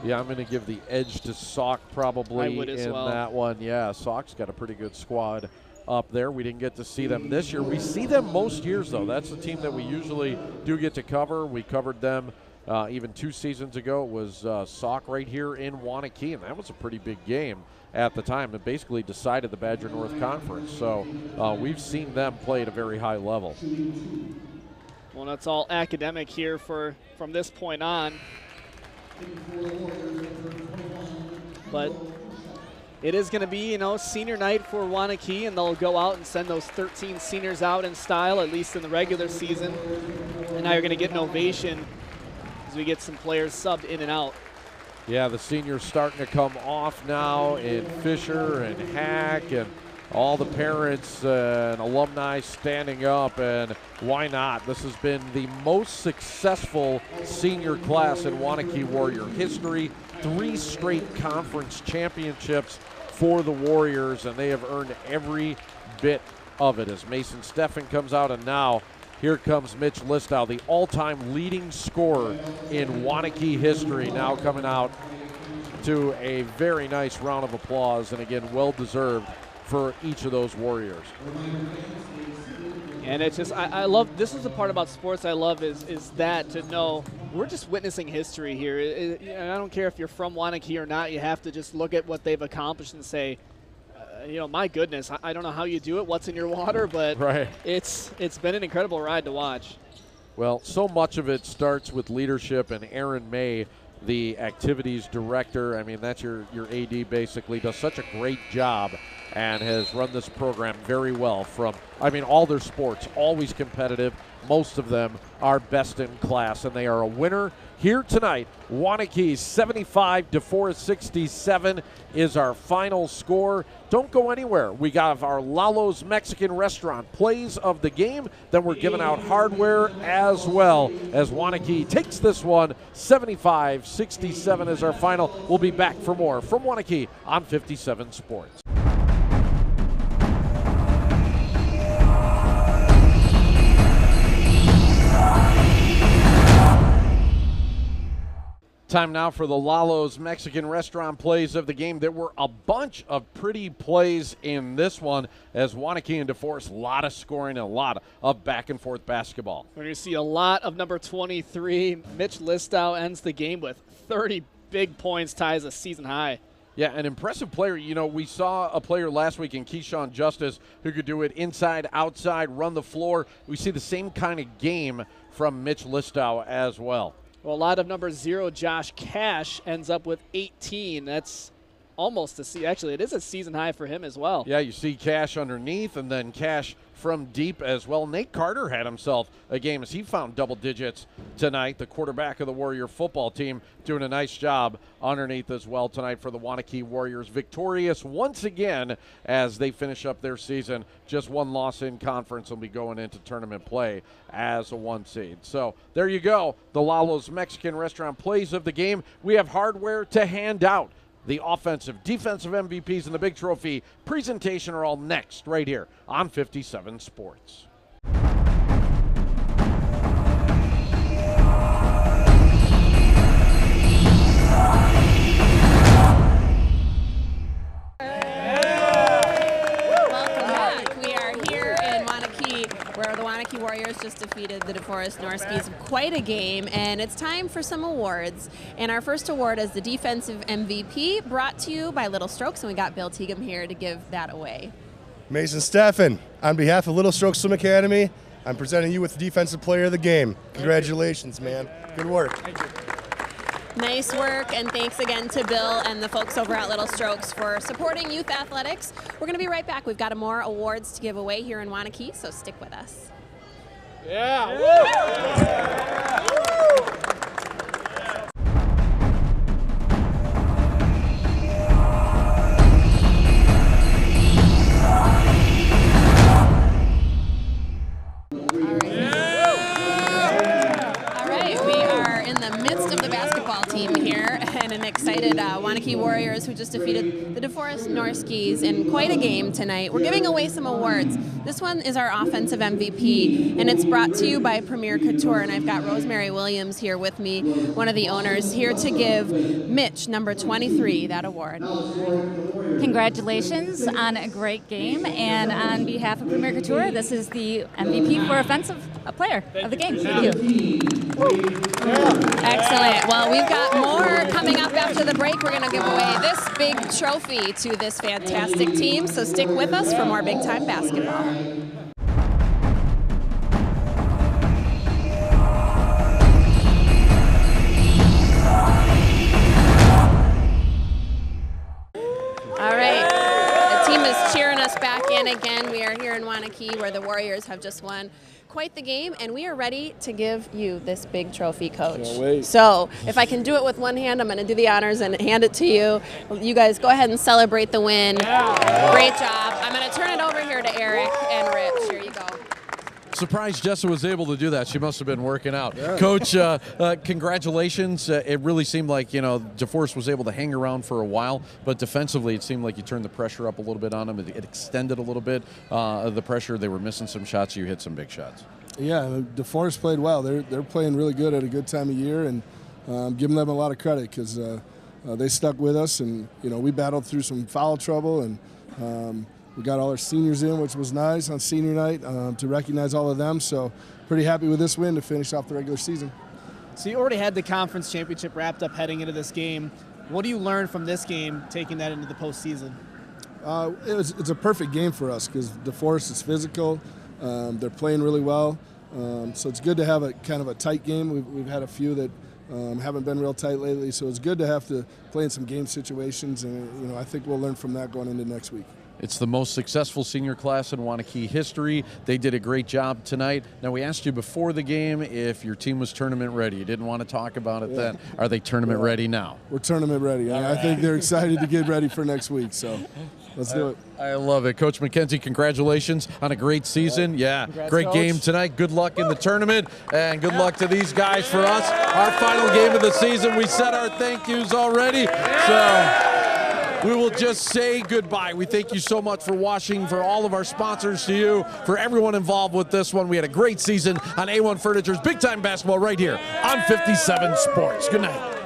Yeah, I'm going to give the edge to Sauk probably in that one. Yeah, Sauk's got a pretty good squad up there. We didn't get to see them this year. We see them most years, though. That's the team that we usually do get to cover. We covered them even 2 seasons ago. It was Sauk right here in Waunakee, and that was a pretty big game at the time. It basically decided the Badger North Conference. So we've seen them play at a very high level. Well, that's all academic here from this point on. But it is going to be, senior night for Waunakee, and they'll go out and send those 13 seniors out in style, at least in the regular season. And now you're going to get an ovation as we get some players subbed in and out. Yeah, the seniors starting to come off now in Fisher and Hack, and all the parents and alumni standing up, and why not? This has been the most successful senior class in Waunakee Warrior history. 3 straight conference championships for the Warriors, and they have earned every bit of it as Mason Steffen comes out, and now here comes Mitch Listow, the all-time leading scorer in Waunakee history, now coming out to a very nice round of applause, and again, well-deserved for each of those Warriors. And it's just, I love, this is the part about sports I love is that to know we're just witnessing history here. I don't care if you're from Waunakee or not, you have to just look at what they've accomplished and say, my goodness, I don't know how you do it, what's in your water, but right. It's been an incredible ride to watch. Well, so much of it starts with leadership, and Aaron May, the activities director, I mean, that's your AD basically, does such a great job and has run this program very well from, all their sports, always competitive. Most of them are best in class, and they are a winner here tonight. Waunakee 75, DeForest 67 is our final score. Don't go anywhere. We got our Lalo's Mexican Restaurant plays of the game. Then we're giving out hardware as well as Waunakee takes this one. 75-67 is our final. We'll be back for more from Waunakee on 57 Sports. Time now for the Lalo's Mexican Restaurant plays of the game. There were a bunch of pretty plays in this one as Waunakee and DeForest, a lot of scoring and a lot of back-and-forth basketball. We're going to see a lot of number 23. Mitch Listow ends the game with 30 big points, ties a season high. Yeah, an impressive player. We saw a player last week in Keyshawn Justice who could do it inside, outside, run the floor. We see the same kind of game from Mitch Listow as well. Well, a lot of number 0, Josh Cash, ends up with 18. That's almost actually, it is a season high for him as well. Yeah, you see Cash underneath, and then Cash from deep as well. Nate Carter had himself a game as he found double digits tonight. The quarterback of the Warrior football team doing a nice job underneath as well tonight for the Waunakee Warriors. Victorious once again as they finish up their season. Just one loss in conference, will be going into tournament play as a 1 seed. So there you go. The Lalo's Mexican Restaurant plays of the game. We have hardware to hand out. The offensive, defensive MVPs and the big trophy presentation are all next right here on 57 Sports. Where the Waunakee Warriors just defeated the DeForest Norskies. Quite a game, and it's time for some awards. And our first award is the Defensive MVP, brought to you by Little Strokes, and we got Bill Teagham here to give that away. Mason Steffen, on behalf of Little Strokes Swim Academy, I'm presenting you with the Defensive Player of the Game. Congratulations, man. Good work. Thank you. Nice work, and thanks again to Bill and the folks over at Little Strokes for supporting youth athletics. We're going to be right back. We've got more awards to give away here in Waunakee, so stick with us. Yeah. Excited Waunakee Warriors who just defeated the DeForest Norskies in quite a game tonight. We're giving away some awards. This one is our offensive MVP, and it's brought to you by Premier Couture, and I've got Rosemary Williams here with me, one of the owners, here to give Mitch, number 23, that award. Congratulations on a great game, and on behalf of Premier Couture, this is the MVP for offensive player of the game. Thank you. Excellent. Well, we've got more coming up after the break. We're going to give away this big trophy to this fantastic team, so stick with us for more Big Time Basketball. All right, the team is cheering us back in again. We are here in Waunakee Waunakee, where the Warriors have just won quite the game, and we are ready to give you this big trophy, Coach. Can't wait. So if I can do it with one hand, I'm going to do the honors and hand it to you. You guys go ahead and celebrate the win. Great job. I'm going to turn it over here to Eric and Rich. Here you go. Surprised Jessa was able to do that. She must have been working out. Yeah. Coach, congratulations. It really seemed like, DeForest was able to hang around for a while, but defensively it seemed like you turned the pressure up a little bit on them. It extended a little bit of the pressure. They were missing some shots. You hit some big shots. Yeah, DeForest played well. They're playing really good at a good time of year, and giving them a lot of credit because they stuck with us, and we battled through some foul trouble, and we got all our seniors in, which was nice on senior night to recognize all of them. So pretty happy with this win to finish off the regular season. So you already had the conference championship wrapped up heading into this game. What do you learn from this game, taking that into the postseason? It's a perfect game for us because DeForest is physical. They're playing really well. So it's good to have a kind of a tight game. We've had a few that haven't been real tight lately. So it's good to have to play in some game situations. And, I think we'll learn from that going into next week. It's the most successful senior class in Waunakee history. They did a great job tonight. Now, we asked you before the game if your team was tournament ready. You didn't want to talk about it then. Are they tournament ready now? We're tournament ready. I think they're excited to get ready for next week. So let's do it. I love it. Coach McKenzie, congratulations on a great season. Yeah, great game tonight. Good luck in the tournament, and good luck to these guys for us. Our final game of the season. We said our thank yous already. So we will just say goodbye. We thank you so much for watching, for all of our sponsors, to you, for everyone involved with this one. We had a great season on A1 Furniture's Big Time Basketball right here on 57 Sports. Good night.